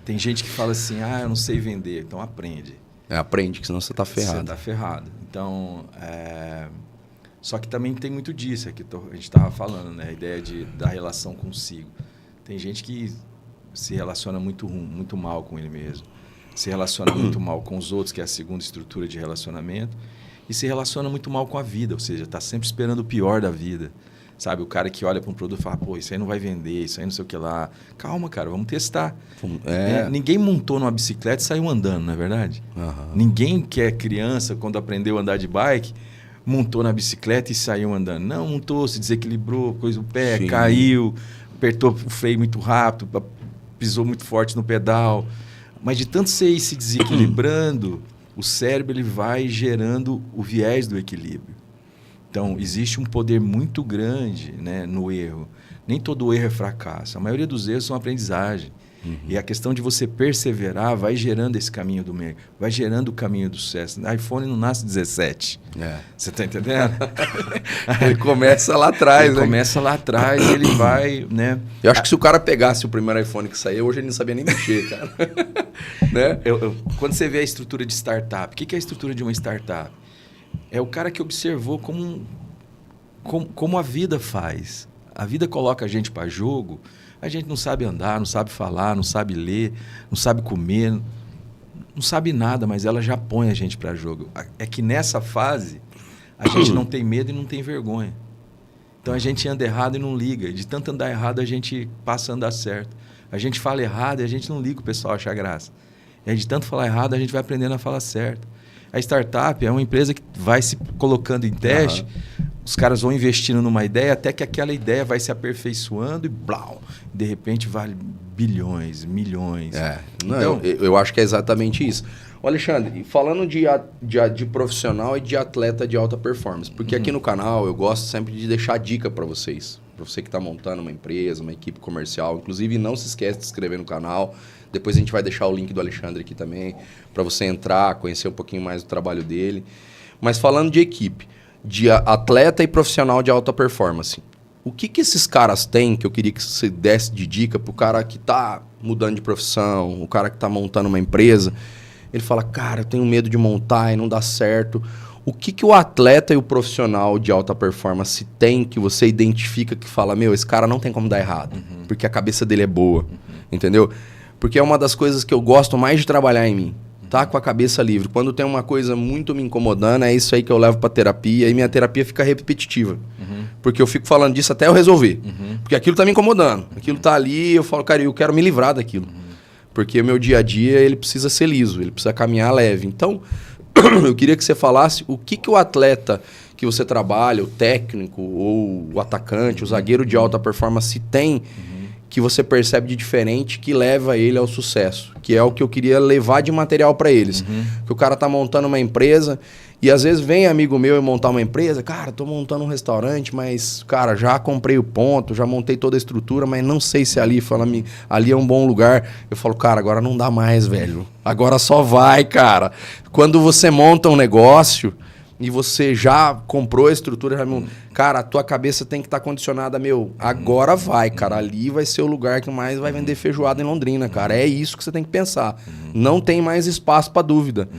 Tem gente que fala assim, eu não sei vender, então aprende. Aprende, que senão você tá ferrado. Você tá ferrado. Então, só que também tem muito disso, que a gente estava falando, né? A ideia da relação consigo. Tem gente que se relaciona muito mal com ele mesmo. Se relaciona muito mal com os outros, que é a segunda estrutura de relacionamento. E se relaciona muito mal com a vida, ou seja, está sempre esperando o pior da vida. Sabe, o cara que olha para um produto e fala, pô, isso aí não vai vender, isso aí não sei o que lá. Calma, cara, vamos testar. Ninguém montou numa bicicleta e saiu andando, não é verdade? Uhum. Ninguém que é criança, quando aprendeu a andar de bike, montou na bicicleta e saiu andando. Não, montou, se desequilibrou, pôs o pé, Sim. caiu, apertou o freio muito rápido, pisou muito forte no pedal. Mas de tanto você ir se desequilibrando, o cérebro ele vai gerando o viés do equilíbrio. Então, existe um poder muito grande, né, no erro. Nem todo erro é fracasso. A maioria dos erros são aprendizagem. E a questão de você perseverar vai gerando esse caminho do meio, vai gerando o caminho do sucesso. O iPhone não nasce 17. Você está entendendo? Ele começa lá atrás, ele começa lá atrás e ele vai, né? Eu acho que se o cara pegasse o primeiro iPhone que saiu, hoje ele não sabia nem mexer, cara. Né? Quando você vê a estrutura de startup, o que é a estrutura de uma startup? É o cara que observou como a vida faz. A vida coloca a gente para jogo, a gente não sabe andar, não sabe falar, não sabe ler, não sabe comer, não sabe nada, mas ela já põe a gente para jogo. É que nessa fase, a gente não tem medo e não tem vergonha. Então a gente anda errado e não liga. De tanto andar errado, a gente passa a andar certo. A gente fala errado e a gente não liga o pessoal achar graça. E aí, de tanto falar errado, a gente vai aprendendo a falar certo. A startup é uma empresa que vai se colocando em teste, os caras vão investindo numa ideia até que aquela ideia vai se aperfeiçoando e blau, de repente vale bilhões, milhões. Então, eu acho que é exatamente isso. Ô Alexandre, falando de profissional e de atleta de alta performance, porque aqui no canal eu gosto sempre de deixar dica para vocês. Para você que está montando uma empresa, uma equipe comercial. Inclusive, não se esquece de se inscrever no canal. Depois a gente vai deixar o link do Alexandre aqui também, para você entrar, conhecer um pouquinho mais do trabalho dele. Mas falando de equipe, de atleta e profissional de alta performance, o que esses caras têm que eu queria que você desse de dica para o cara que está mudando de profissão, o cara que está montando uma empresa? Ele fala, cara, eu tenho medo de montar e não dá certo. O que o atleta e o profissional de alta performance tem que você identifica que fala, meu, esse cara não tem como dar errado, porque a cabeça dele é boa, entendeu? Porque é uma das coisas que eu gosto mais de trabalhar em mim. Tá com a cabeça livre. Quando tem uma coisa muito me incomodando, é isso aí que eu levo pra terapia. E minha terapia fica repetitiva. Porque eu fico falando disso até eu resolver. Porque aquilo tá me incomodando. Aquilo tá ali, eu falo, cara, eu quero me livrar daquilo. Porque o meu dia a dia, ele precisa ser liso. Ele precisa caminhar leve. Então, eu queria que você falasse o que o atleta que você trabalha, o técnico, ou o atacante, o zagueiro de alta performance tem... que você percebe de diferente que leva ele ao sucesso, que é o que eu queria levar de material para eles. Que o cara tá montando uma empresa e às vezes vem amigo meu e montar uma empresa, cara, tô montando um restaurante, mas cara, já comprei o ponto, já montei toda a estrutura, mas não sei se ali é um bom lugar. Eu falo, cara, agora não dá mais, velho. Agora só vai, cara. Quando você monta um negócio e você já comprou a estrutura, cara, a tua cabeça tem que estar condicionada, meu, agora vai, cara, ali vai ser o lugar que mais vai vender feijoada em Londrina, cara, é isso que você tem que pensar, não tem mais espaço para dúvida.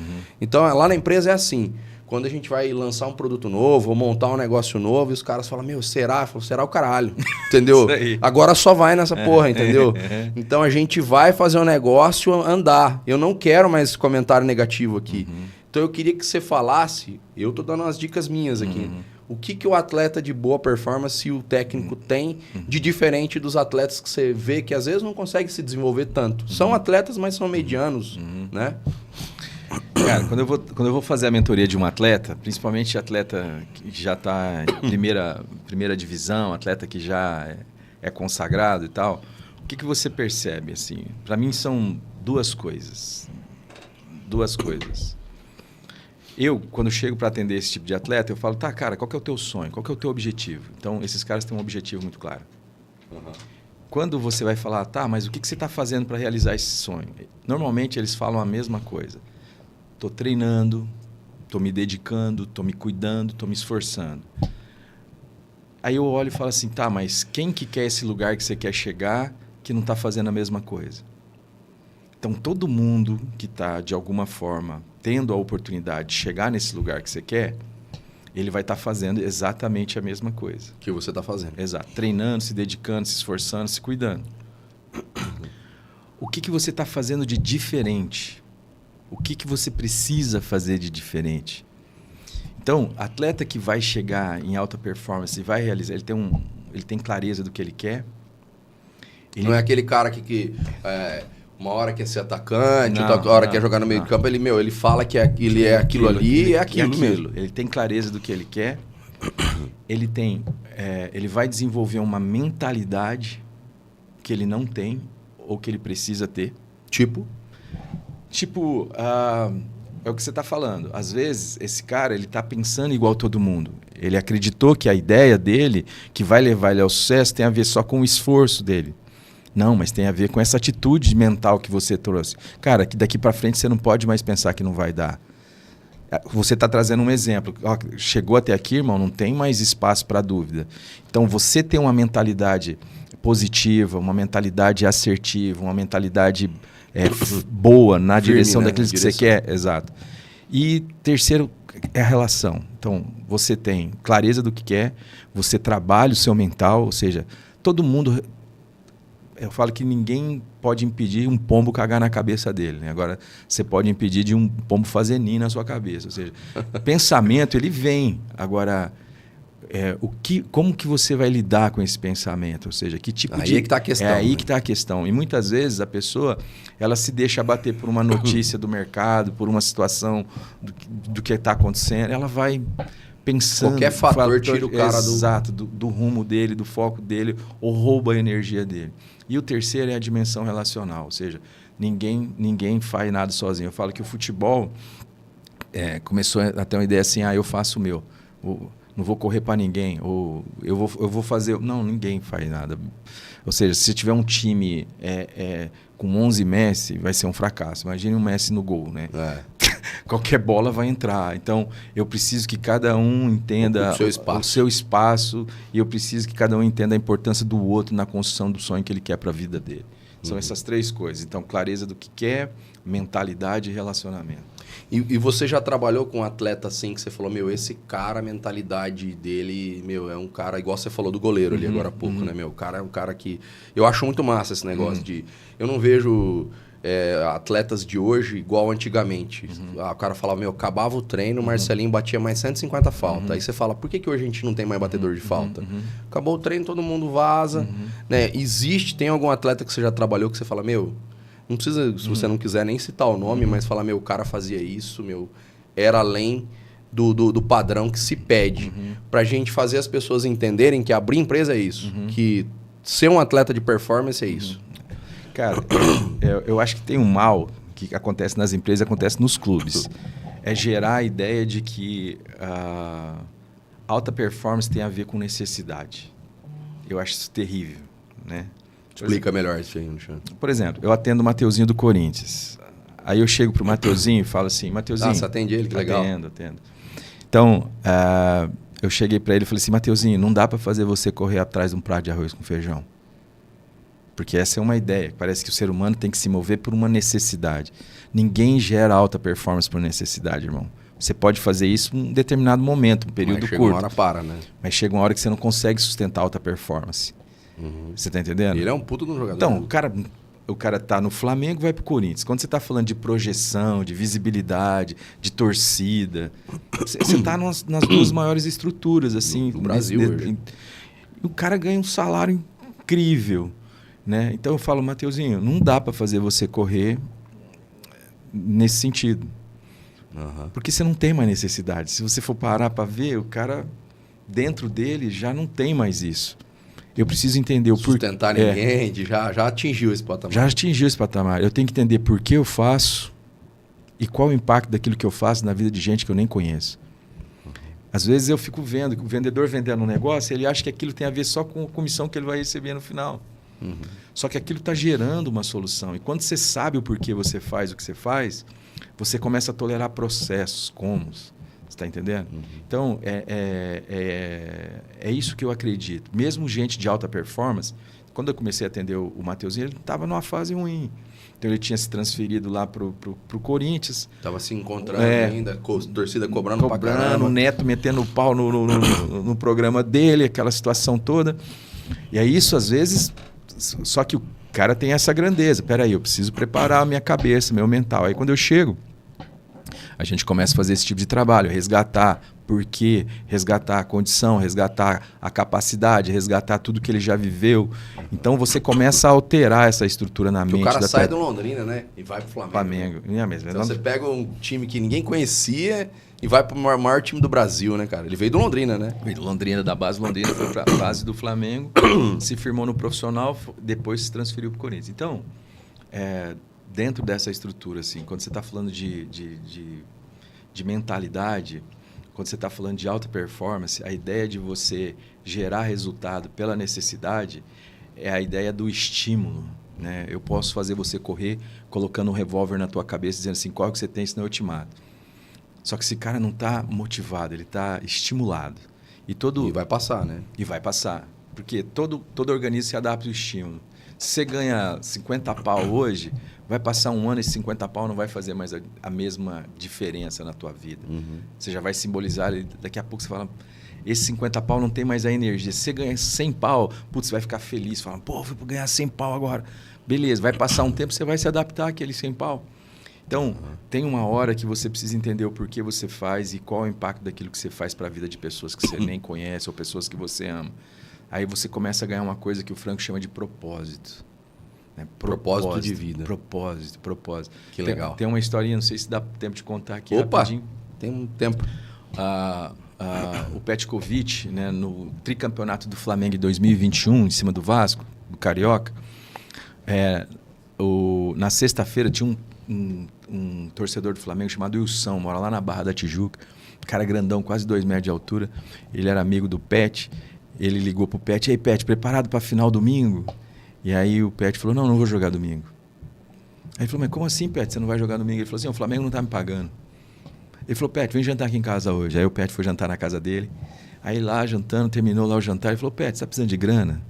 Então, lá na empresa é assim, quando a gente vai lançar um produto novo ou montar um negócio novo, e os caras falam, meu, será? Eu falo, será o caralho, entendeu? Agora só vai nessa porra, entendeu? Então, a gente vai fazer um negócio andar, eu não quero mais esse comentário negativo aqui. Então eu queria que você falasse, eu tô dando umas dicas minhas aqui, o que o atleta de boa performance e o técnico tem de diferente dos atletas que você vê que às vezes não consegue se desenvolver tanto. São atletas, mas são medianos, né? Cara, quando eu vou fazer a mentoria de um atleta, principalmente atleta que já está em primeira divisão, atleta que já é consagrado e tal, o que você percebe? Assim? Para mim são duas coisas. Eu, quando chego para atender esse tipo de atleta, eu falo, tá, cara, qual que é o teu sonho? Qual que é o teu objetivo? Então, esses caras têm um objetivo muito claro. Quando você vai falar, tá, mas o que você está fazendo para realizar esse sonho? Normalmente, eles falam a mesma coisa. Estou treinando, estou me dedicando, estou me cuidando, estou me esforçando. Aí eu olho e falo assim, tá, mas quem que quer esse lugar que você quer chegar que não está fazendo a mesma coisa? Então, todo mundo que está, de alguma forma, tendo a oportunidade de chegar nesse lugar que você quer, ele vai estar fazendo exatamente a mesma coisa. Que você está fazendo. Exato. Treinando, se dedicando, se esforçando, se cuidando. que você está fazendo de diferente? O que você precisa fazer de diferente? Então, atleta que vai chegar em alta performance e vai realizar, ele tem clareza do que ele quer. Não é aquele cara que uma hora quer ser atacante, outra hora quer jogar no meio do campo. Ele fala que ele é aquilo ali e é aquilo mesmo. Ele tem clareza do que ele quer. Ele vai desenvolver uma mentalidade que ele não tem ou que ele precisa ter. Tipo, é o que você está falando. Às vezes, esse cara ele está pensando igual todo mundo. Ele acreditou que a ideia dele, que vai levar ele ao sucesso, tem a ver só com o esforço dele. Não, mas tem a ver com essa atitude mental que você trouxe. Cara, que daqui para frente você não pode mais pensar que não vai dar. Você está trazendo um exemplo. Chegou até aqui, irmão, não tem mais espaço para dúvida. Então, você tem uma mentalidade positiva, uma mentalidade assertiva, uma mentalidade boa na direção daquilo que você quer. Exato. E terceiro é a relação. Então, você tem clareza do que quer, você trabalha o seu mental, ou seja, todo mundo... Eu falo que ninguém pode impedir um pombo cagar na cabeça dele. Né? Agora, você pode impedir de um pombo fazer ninho na sua cabeça. Ou seja, pensamento, ele vem. Agora, como que você vai lidar com esse pensamento? Ou seja, que tipo aí é que está a questão. É aí que está a questão. E muitas vezes a pessoa ela se deixa abater por uma notícia do mercado, por uma situação do que está acontecendo. Ela vai... pensando... Qualquer fator tira o cara do rumo dele, do foco dele, ou rouba a energia dele. E o terceiro é a dimensão relacional, ou seja, ninguém faz nada sozinho. Eu falo que o futebol começou a ter uma ideia assim, eu faço o meu, não vou correr para ninguém, ou eu vou fazer... Não, ninguém faz nada. Ou seja, se tiver um time com 11 Messi, vai ser um fracasso. Imagine um Messi no gol, né? Qualquer bola vai entrar. Então, eu preciso que cada um entenda o seu espaço e eu preciso que cada um entenda a importância do outro na construção do sonho que ele quer para a vida dele. São essas três coisas. Então, clareza do que quer, mentalidade e relacionamento. E você já trabalhou com um atleta assim que você falou, esse cara, a mentalidade dele, é um cara, igual você falou do goleiro ali agora há pouco, né, O cara é um cara que... Eu acho muito massa esse negócio de... Eu não vejo... atletas de hoje igual antigamente. O cara falava, acabava o treino, o Marcelinho batia mais 150 faltas. Aí você fala, por que hoje a gente não tem mais batedor de falta? Acabou o treino, todo mundo vaza. Né? Tem algum atleta que você já trabalhou que você fala, não precisa, se você não quiser nem citar o nome, mas fala, o cara fazia isso, era além do padrão que se pede. Pra gente fazer as pessoas entenderem que abrir empresa é isso. Que ser um atleta de performance é isso. Cara, eu acho que tem um mal que acontece nas empresas, acontece nos clubes. É gerar a ideia de que alta performance tem a ver com necessidade. Eu acho isso terrível, né? Explica melhor isso aí, Alexandre. Por exemplo, eu atendo o Mateuzinho do Corinthians. Aí eu chego pro Mateuzinho e falo assim, Mateuzinho... você atende ele? Que legal. Atendo. Então, eu cheguei para ele e falei assim, Mateuzinho, não dá para fazer você correr atrás de um prato de arroz com feijão. Porque essa é uma ideia. Parece que o ser humano tem que se mover por uma necessidade. Ninguém gera alta performance por necessidade, irmão. Você pode fazer isso em um determinado momento, um período curto. Mas chega uma hora né? Mas chega uma hora que você não consegue sustentar alta performance. Você tá entendendo? Ele é um puto de um jogador. Então, o cara tá no Flamengo e vai pro Corinthians. Quando você tá falando de projeção, de visibilidade, de torcida, você tá nas duas maiores estruturas, assim. Do Brasil hoje. O cara ganha um salário incrível. Né? Então eu falo, Mateuzinho, não dá para fazer você correr nesse sentido. Porque você não tem mais necessidade. Se você for parar para ver, o cara, dentro dele, já não tem mais isso. Eu preciso entender o porquê. Sustentar ninguém, já atingiu esse patamar. Já atingiu esse patamar. Eu tenho que entender por que eu faço e qual o impacto daquilo que eu faço na vida de gente que eu nem conheço. Às vezes eu fico vendo que o vendedor vendendo um negócio, ele acha que aquilo tem a ver só com a comissão que ele vai receber no final. Só que aquilo está gerando uma solução. E quando você sabe o porquê você faz o que você faz, você começa a tolerar processos, comos. Você está entendendo? Então, é isso que eu acredito. Mesmo gente de alta performance, quando eu comecei a atender o Mateuzinho, ele estava numa fase ruim. Então, ele tinha se transferido lá para o Corinthians. Estava se encontrando ainda, torcida cobrando pra caramba. O Neto metendo o pau no programa dele, aquela situação toda. E aí, isso às vezes... Só que o cara tem essa grandeza. Peraí, eu preciso preparar a minha cabeça, meu mental. Aí quando eu chego, a gente começa a fazer esse tipo de trabalho, resgatar por quê, resgatar a condição, resgatar a capacidade, resgatar tudo que ele já viveu. Então você começa a alterar essa estrutura na mente. O cara sai do Londrina, né? E vai pro Flamengo. Então você pega um time que ninguém conhecia e vai pro maior time do Brasil, né, cara? Ele veio do Londrina, né? Veio do Londrina, da base Londrina, foi pra base do Flamengo, se firmou no profissional, depois se transferiu pro Corinthians. Então, dentro dessa estrutura, assim, quando você está falando de mentalidade, quando você está falando de alta performance, a ideia de você gerar resultado pela necessidade é a ideia do estímulo, né? Eu posso fazer você correr colocando um revólver na tua cabeça, dizendo assim, qual que você tem, senão eu te mato. Só que esse cara não está motivado, ele está estimulado. E vai passar, né? E vai passar. Porque todo organismo se adapta ao estímulo. Se você ganha 50 pau hoje, vai passar um ano e esse 50 pau não vai fazer mais a mesma diferença na tua vida. Uhum. Você já vai simbolizar, daqui a pouco você fala, esse 50 pau não tem mais a energia. Se você ganha 100 pau, putz, você vai ficar feliz, fala, pô, vou ganhar 100 pau agora. Beleza, vai passar um tempo, você vai se adaptar àquele 100 pau. Então, tem uma hora que você precisa entender o porquê você faz e qual é o impacto daquilo que você faz para a vida de pessoas que você nem conhece ou pessoas que você ama. Aí você começa a ganhar uma coisa que o Franco chama de propósito. Né? Propósito de vida. Propósito. Que legal. Tem uma historinha, não sei se dá tempo de contar aqui. Opa, rapidinho. tem um tempo. O Petkovic, né, no tricampeonato do Flamengo em 2021, em cima do Vasco, do Carioca, na sexta-feira tinha um torcedor do Flamengo chamado Wilson, mora lá na Barra da Tijuca, cara grandão, quase 2 metros de altura. Ele era amigo do Pet. Ele ligou pro Pet, e aí, Pet, preparado para final domingo? E aí o Pet falou, não vou jogar domingo. Aí ele falou, mas como assim, Pet, você não vai jogar domingo? Ele falou assim, o Flamengo não tá me pagando. Ele falou, Pet, vem jantar aqui em casa hoje. Aí o Pet foi jantar na casa dele. Aí lá, jantando, terminou lá o jantar, ele falou, Pet, você tá precisando de grana?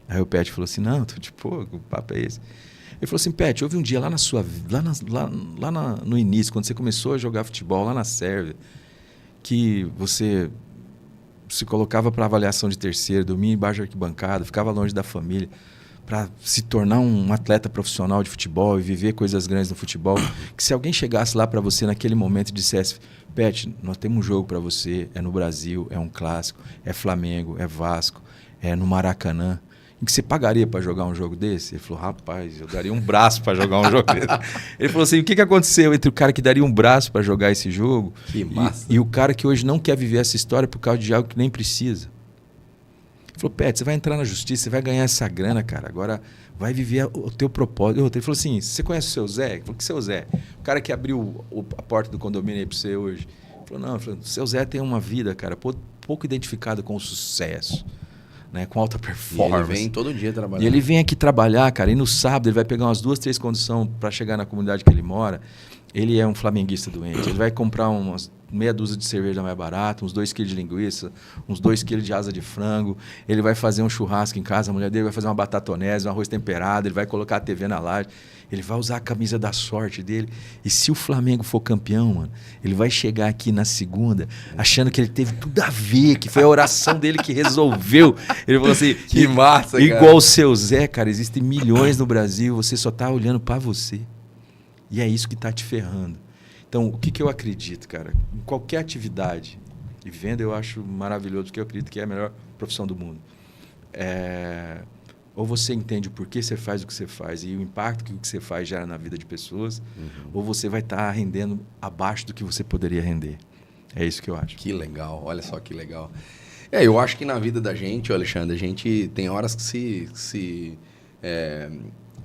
Aí o Pet falou assim, não, tô de pouco, o papo é esse. Ele falou assim, Pet, houve um dia lá no início, quando você começou a jogar futebol, lá na Sérvia, que você se colocava para avaliação de terceiro, dormia embaixo da arquibancada, ficava longe da família, para se tornar um atleta profissional de futebol e viver coisas grandes no futebol, que se alguém chegasse lá para você naquele momento e dissesse, Pet, nós temos um jogo para você, é no Brasil, é um clássico, é Flamengo, é Vasco, é no Maracanã, em que você pagaria para jogar um jogo desse? Ele falou, rapaz, eu daria um braço para jogar um jogo desse. Ele falou assim, o que aconteceu entre o cara que daria um braço para jogar esse jogo e o cara que hoje não quer viver essa história por causa de algo que nem precisa? Ele falou, Pet, você vai entrar na justiça, você vai ganhar essa grana, cara, agora vai viver o teu propósito. Ele falou assim, você conhece o seu Zé? Ele falou, que seu Zé? O cara que abriu a porta do condomínio aí para você hoje. Ele falou, não, o seu Zé tem uma vida, cara, pouco identificada com o sucesso. Né, com alta performance. E ele vem todo dia trabalhar. E ele vem aqui trabalhar, cara, e no sábado ele vai pegar umas 2, 3 condições para chegar na comunidade que ele mora. Ele é um flamenguista doente. Ele vai comprar umas meia dúzia de cerveja mais barata, uns 2 quilos de linguiça, uns 2 quilos de asa de frango. Ele vai fazer um churrasco em casa, a mulher dele vai fazer uma batatonese, um arroz temperado, ele vai colocar a TV na laje, ele vai usar a camisa da sorte dele. E se o Flamengo for campeão, mano, ele vai chegar aqui na segunda achando que ele teve tudo a ver, que foi a oração dele que resolveu. Ele falou assim, que massa, igual cara. o seu Zé, cara, existem milhões no Brasil, você só tá olhando para você. E é isso que tá te ferrando. Então, o que eu acredito, cara? Em qualquer atividade, e venda eu acho maravilhoso, porque eu acredito que é a melhor profissão do mundo. Ou você entende o porquê você faz o que você faz e o impacto que o que você faz gera na vida de pessoas, ou você vai estar rendendo abaixo do que você poderia render. É isso que eu acho. Que legal, olha só que legal. Eu acho que na vida da gente, Alexandre, a gente tem horas que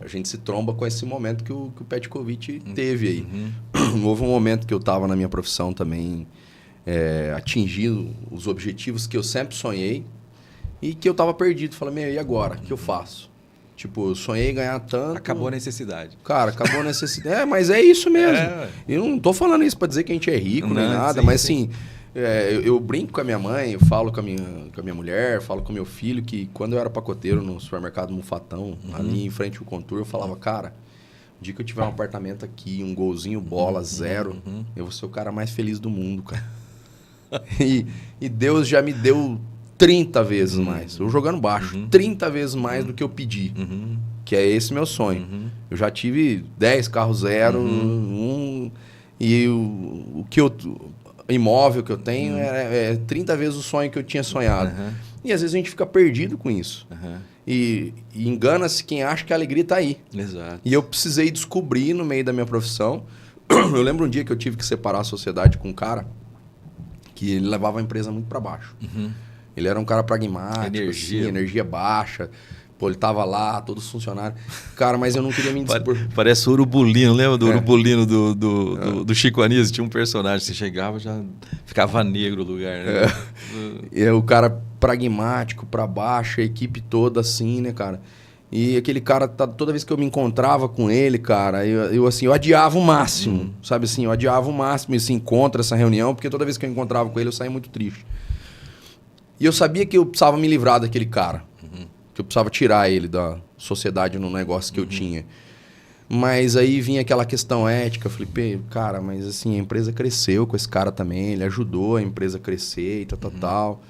a gente se tromba com esse momento que o Petkovic teve aí. Houve um momento que eu estava na minha profissão também, atingindo os objetivos que eu sempre sonhei e que eu estava perdido. Falei, e agora? O que eu faço? Tipo, eu sonhei ganhar tanto... Acabou a necessidade. Cara, acabou a necessidade. Mas é isso mesmo. Eu não tô falando isso para dizer que a gente é rico nem nada, mas assim... eu brinco com a minha mãe, eu falo com a minha mulher, falo com o meu filho, que quando eu era pacoteiro no supermercado Mufatão, ali em frente ao Contour, eu falava, cara, o dia que eu tiver um apartamento aqui, um golzinho, bola, zero, eu vou ser o cara mais feliz do mundo, cara. E Deus já me deu 30 vezes mais. Eu jogando baixo, 30 vezes mais do que eu pedi. que é esse meu sonho. Eu já tive 10 carros zero, e o imóvel que eu tenho é 30 vezes o sonho que eu tinha sonhado. E às vezes a gente fica perdido com isso. E engana-se quem acha que a alegria está aí. Exato. E eu precisei descobrir no meio da minha profissão. Eu lembro um dia que eu tive que separar a sociedade com um cara que ele levava a empresa muito para baixo. Ele era um cara pragmático, energia baixa. Pô, ele tava lá, todos os funcionários. Cara, mas eu não queria me dispor. Parece o Urubulino, lembra do Urubulino do Chico Anísio? Tinha um personagem, você chegava já ficava negro o lugar. Né? E o cara pragmático, pra baixo, a equipe toda assim, né, cara? E aquele cara, toda vez que eu me encontrava com ele, cara, eu adiava o máximo, sabe assim? Eu adiava o máximo esse encontro, essa reunião, porque toda vez que eu encontrava com ele, eu saía muito triste. E eu sabia que eu precisava me livrar daquele cara. Que eu precisava tirar ele da sociedade no negócio que eu tinha. Mas aí vinha aquela questão ética. Eu falei, cara, mas assim, a empresa cresceu com esse cara também. Ele ajudou a empresa a crescer e tal.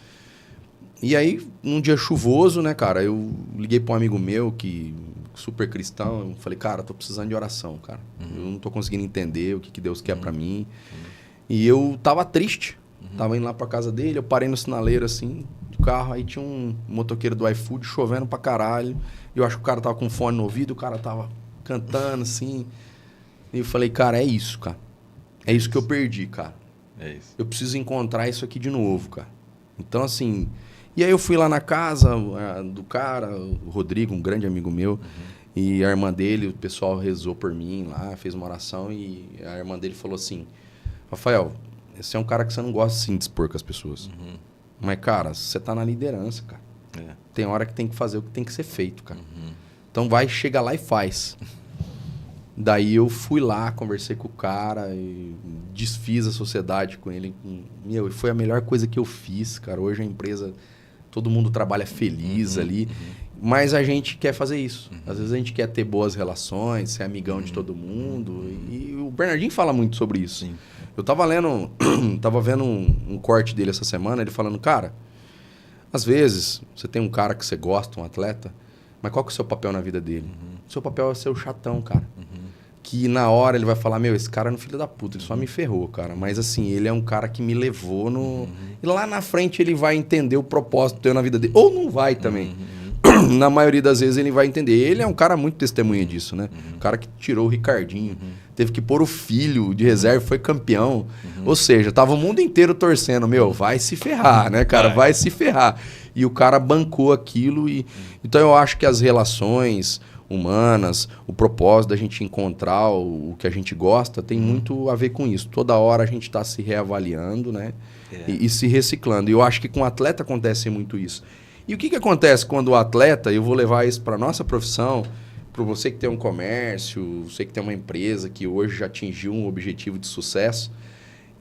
E aí, num dia chuvoso, né, cara, eu liguei para um amigo meu que super cristão. Eu falei, cara, tô precisando de oração, cara. Eu não tô conseguindo entender o que Deus quer para mim. E eu tava triste. Tava indo lá pra casa dele, eu parei no sinaleiro assim, do carro, aí tinha um motoqueiro do iFood chovendo pra caralho. Eu acho que o cara tava com fone no ouvido, o cara tava cantando assim. E eu falei, cara, é isso, cara. É isso que eu perdi, cara. É isso. Eu preciso encontrar isso aqui de novo, cara. Então, assim... E aí eu fui lá na casa do cara, o Rodrigo, um grande amigo meu, e a irmã dele, o pessoal rezou por mim lá, fez uma oração, e a irmã dele falou assim, Rafael, esse é um cara que você não gosta assim de expor com as pessoas. Mas, cara, você tá na liderança, cara. Tem hora que tem que fazer o que tem que ser feito, cara. Então vai, chega lá e faz. Daí eu fui lá, conversei com o cara e desfiz a sociedade com ele. Meu, foi a melhor coisa que eu fiz, cara. Hoje a empresa, todo mundo trabalha feliz ali. Mas a gente quer fazer isso. Às vezes a gente quer ter boas relações, ser amigão de todo mundo. E o Bernardinho fala muito sobre isso. Sim. Eu tava vendo um corte dele essa semana, ele falando, cara, às vezes você tem um cara que você gosta, um atleta, mas qual que é o seu papel na vida dele? O seu papel é ser o chatão, cara. Que na hora ele vai falar, meu, esse cara é um filho da puta, ele só me ferrou, cara. Mas assim, ele é um cara que me levou no... E lá na frente ele vai entender o propósito teu na vida dele. Ou não vai também. Na maioria das vezes ele vai entender. Ele é um cara muito testemunha disso, né? O cara que tirou o Ricardinho. Teve que pôr o filho de reserva, foi campeão. Ou seja, tava o mundo inteiro torcendo. Meu, vai se ferrar, né, cara? Vai se ferrar. E o cara bancou aquilo. Então eu acho que as relações humanas, o propósito da gente encontrar o que a gente gosta, tem muito a ver com isso. Toda hora a gente está se reavaliando, né? E se reciclando. E eu acho que com o atleta acontece muito isso. E o que acontece quando o atleta, eu vou levar isso para a nossa profissão, para você que tem um comércio, você que tem uma empresa que hoje já atingiu um objetivo de sucesso,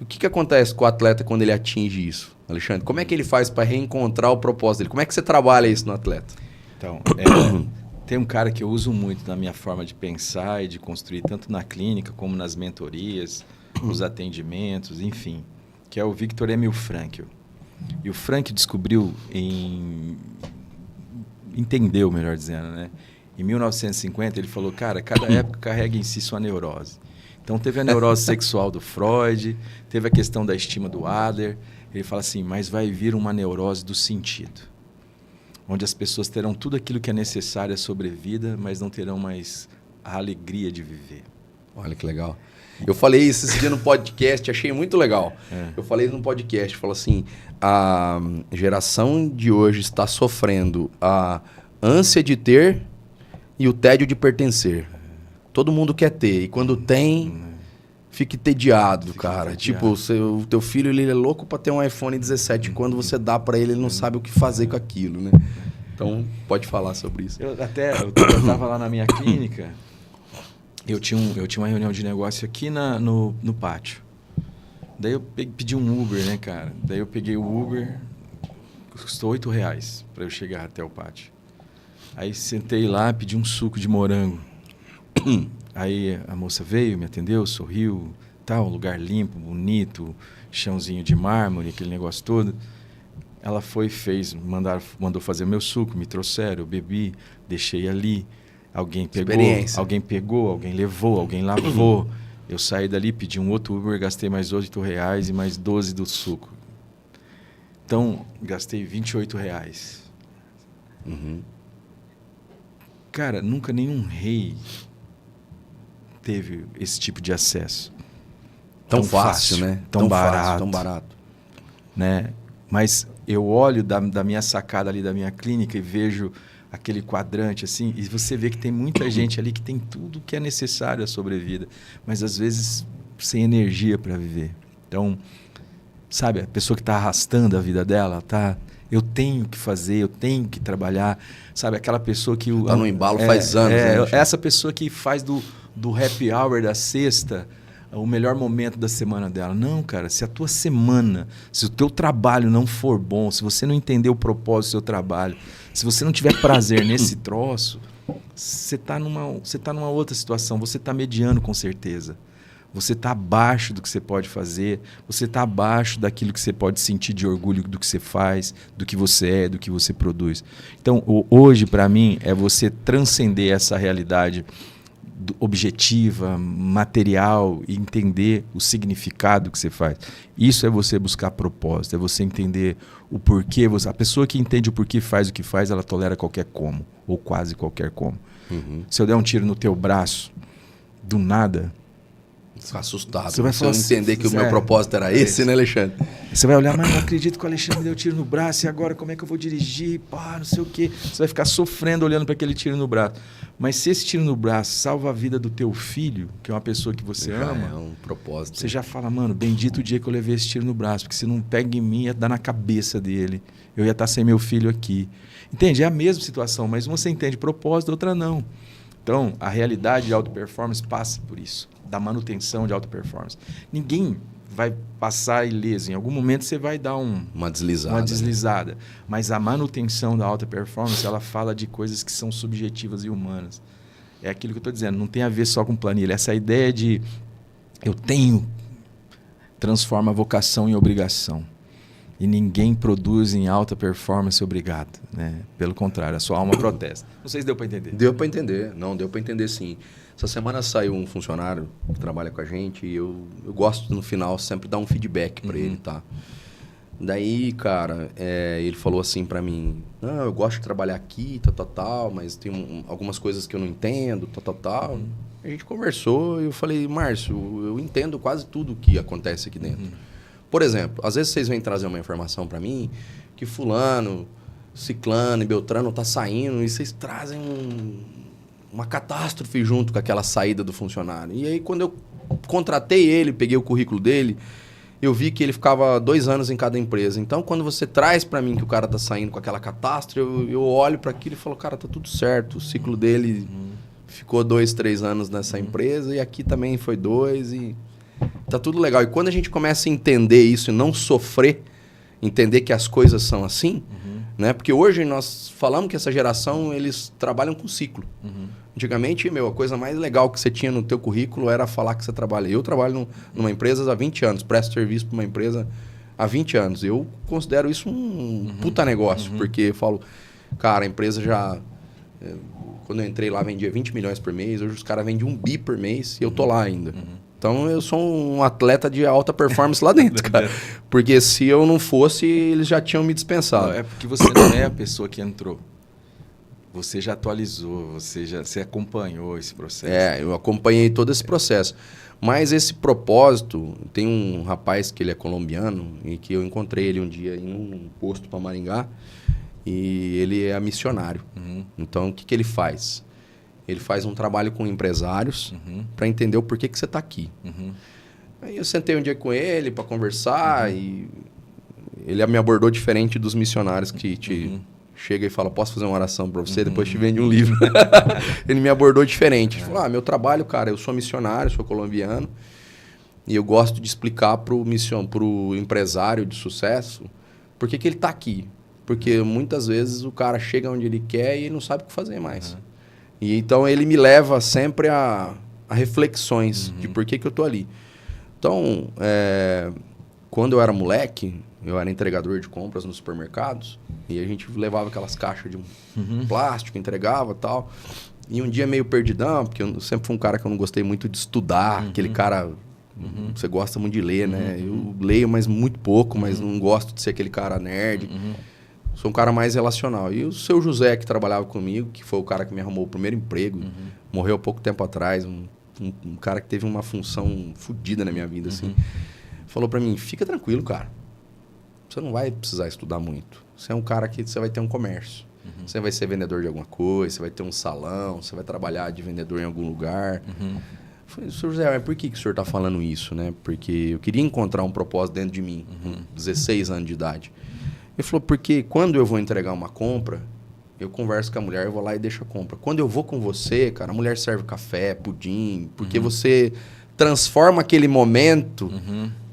o que acontece com o atleta quando ele atinge isso? Alexandre, como é que ele faz para reencontrar o propósito dele? Como é que você trabalha isso no atleta? Então, tem um cara que eu uso muito na minha forma de pensar e de construir, tanto na clínica como nas mentorias, nos atendimentos, enfim, que é o Viktor Emil Frankl. E o Frankl descobriu, entendeu, melhor dizendo, né? Em 1950 ele falou, cara, cada época carrega em si sua neurose. Então teve a neurose sexual do Freud, teve a questão da estima do Adler. Ele fala assim, mas vai vir uma neurose do sentido, onde as pessoas terão tudo aquilo que é necessário à sobrevida, mas não terão mais a alegria de viver. Olha que legal. Eu falei isso esse dia no podcast, achei muito legal. Eu falei no podcast, falou assim, a geração de hoje está sofrendo a ânsia de ter e o tédio de pertencer. Todo mundo quer ter, e quando tem, fica entediado, cara. Tipo, o teu filho ele é louco para ter um iPhone 17, quando você dá para ele, ele não sabe o que fazer com aquilo, né? Então, pode falar sobre isso. Eu estava lá na minha clínica, eu tinha uma reunião de negócio aqui no pátio. Daí eu pedi um Uber, né, cara? Daí eu peguei o Uber, custou R$8 para eu chegar até o pátio. Aí sentei lá, pedi um suco de morango. Aí a moça veio, me atendeu, sorriu, tal, lugar limpo, bonito, chãozinho de mármore, aquele negócio todo. Ela foi, mandou fazer o meu suco, me trouxeram, eu bebi, deixei ali. Alguém pegou, alguém levou, alguém lavou. Eu saí dali, pedi um outro Uber, gastei mais R$8 e mais 12 do suco. Então, gastei R$28. Cara, nunca nenhum rei teve esse tipo de acesso. Tão fácil, né? Tão barato. Fácil, tão barato. Né? Mas eu olho da minha sacada ali, da minha clínica, e vejo aquele quadrante assim, e você vê que tem muita gente ali que tem tudo que é necessário à sobrevida, mas às vezes sem energia para viver. Então, sabe, a pessoa que está arrastando a vida dela, eu tenho que fazer, eu tenho que trabalhar, sabe, aquela pessoa que... Está no embalo faz anos. Né, essa pessoa que faz do happy hour da sexta o melhor momento da semana dela. Não, cara, se a tua semana, se o teu trabalho não for bom, se você não entender o propósito do seu trabalho, se você não tiver prazer nesse troço, você está numa outra situação, você está mediano com certeza. Você está abaixo do que você pode fazer, você está abaixo daquilo que você pode sentir de orgulho do que você faz, do que você é, do que você produz. Então, hoje, para mim, é você transcender essa realidade objetiva, material, e entender o significado que você faz. Isso é você buscar propósito, é você entender o porquê. A pessoa que entende o porquê faz o que faz, ela tolera qualquer como, ou quase qualquer como. Se eu der um tiro no teu braço, do nada... Você vai assustado. Você vai falar, entender que o meu propósito era esse, né, Alexandre? Você vai olhar, mas não acredito que o Alexandre me deu tiro no braço, e agora como é que eu vou dirigir? Não sei o quê. Você vai ficar sofrendo olhando para aquele tiro no braço. Mas se esse tiro no braço salva a vida do teu filho, que é uma pessoa que você ama... É um propósito. Você já fala, mano, bendito o dia que eu levei esse tiro no braço, porque se não pega em mim, ia dar na cabeça dele. Eu ia estar sem meu filho aqui. Entende? É a mesma situação, mas uma você entende propósito, outra não. Então, a realidade de alta performance passa por isso, da manutenção de alta performance. Ninguém vai passar ileso. Em algum momento você vai dar uma deslizada. Né? Mas a manutenção da alta performance, ela fala de coisas que são subjetivas e humanas. É aquilo que eu estou dizendo, não tem a ver só com planilha. Essa ideia de eu tenho transforma a vocação em obrigação. E ninguém produz em alta performance obrigado. Né? Pelo contrário, a sua alma protesta. Não sei se deu para entender. Deu para entender. Não, deu para entender sim. Essa semana saiu um funcionário que trabalha com a gente e eu gosto, no final, sempre dar um feedback para ele, tá? Daí, cara, ele falou assim para mim, não, eu gosto de trabalhar aqui, tal, mas tem algumas coisas que eu não entendo, tal. A gente conversou e eu falei, Márcio, eu entendo quase tudo que acontece aqui dentro. Por exemplo, às vezes vocês vêm trazer uma informação para mim que fulano, ciclano e beltrano tá saindo e vocês trazem uma catástrofe junto com aquela saída do funcionário. E aí, quando eu contratei ele, peguei o currículo dele, eu vi que ele ficava 2 anos em cada empresa. Então, quando você traz para mim que o cara tá saindo com aquela catástrofe, eu olho para aquilo e falo, cara, tá tudo certo. O ciclo dele ficou 2, 3 anos nessa empresa e aqui também foi 2 e tá tudo legal. E quando a gente começa a entender isso e não sofrer, entender que as coisas são assim, né? Porque hoje nós falamos que essa geração, eles trabalham com ciclo. Antigamente, a coisa mais legal que você tinha no teu currículo era falar que você trabalha. Eu trabalho numa empresa há 20 anos, presto serviço para uma empresa há 20 anos. Eu considero isso um puta negócio, porque eu falo, cara, a empresa já... Quando eu entrei lá, vendia 20 milhões por mês, hoje os caras vendem 1 bi por mês e eu tô lá ainda. Então, eu sou um atleta de alta performance lá dentro, cara. Porque se eu não fosse, eles já tinham me dispensado. Não, é porque você não é a pessoa que entrou. Você já atualizou, você acompanhou esse processo. Eu acompanhei todo esse processo. Mas esse propósito, tem um rapaz que ele é colombiano e que eu encontrei ele um dia em um posto para Maringá e ele é missionário. Então, o que ele faz? Ele faz um trabalho com empresários para entender o porquê que você está aqui. Aí eu sentei um dia com ele para conversar e ele me abordou diferente dos missionários que te chega e fala, posso fazer uma oração para você, depois te vende um livro. Ele me abordou diferente. Ele falou, meu trabalho, cara, eu sou missionário, sou colombiano e eu gosto de explicar para o empresário de sucesso por que ele está aqui. Porque muitas vezes o cara chega onde ele quer e ele não sabe o que fazer mais. E então ele me leva sempre a reflexões de por que eu tô ali. Então, quando eu era moleque, eu era entregador de compras nos supermercados e a gente levava aquelas caixas de plástico, entregava e tal. E um dia meio perdidão, porque eu sempre fui um cara que eu não gostei muito de estudar, aquele cara... Você gosta muito de ler, né? Eu leio, mas muito pouco, mas não gosto de ser aquele cara nerd. Sou um cara mais relacional. E o seu José, que trabalhava comigo, que foi o cara que me arrumou o primeiro emprego, morreu há pouco tempo atrás, um cara que teve uma função fodida na minha vida, assim, falou pra mim, fica tranquilo, cara. Você não vai precisar estudar muito. Você é um cara que você vai ter um comércio. Você vai ser vendedor de alguma coisa, você vai ter um salão, você vai trabalhar de vendedor em algum lugar. Falei, senhor José, mas por que o senhor está falando isso, né? Porque eu queria encontrar um propósito dentro de mim, com 16 anos de idade. Ele falou, porque quando eu vou entregar uma compra, eu converso com a mulher, eu vou lá e deixo a compra. Quando eu vou com você, cara, a mulher serve café, pudim, porque você transforma aquele momento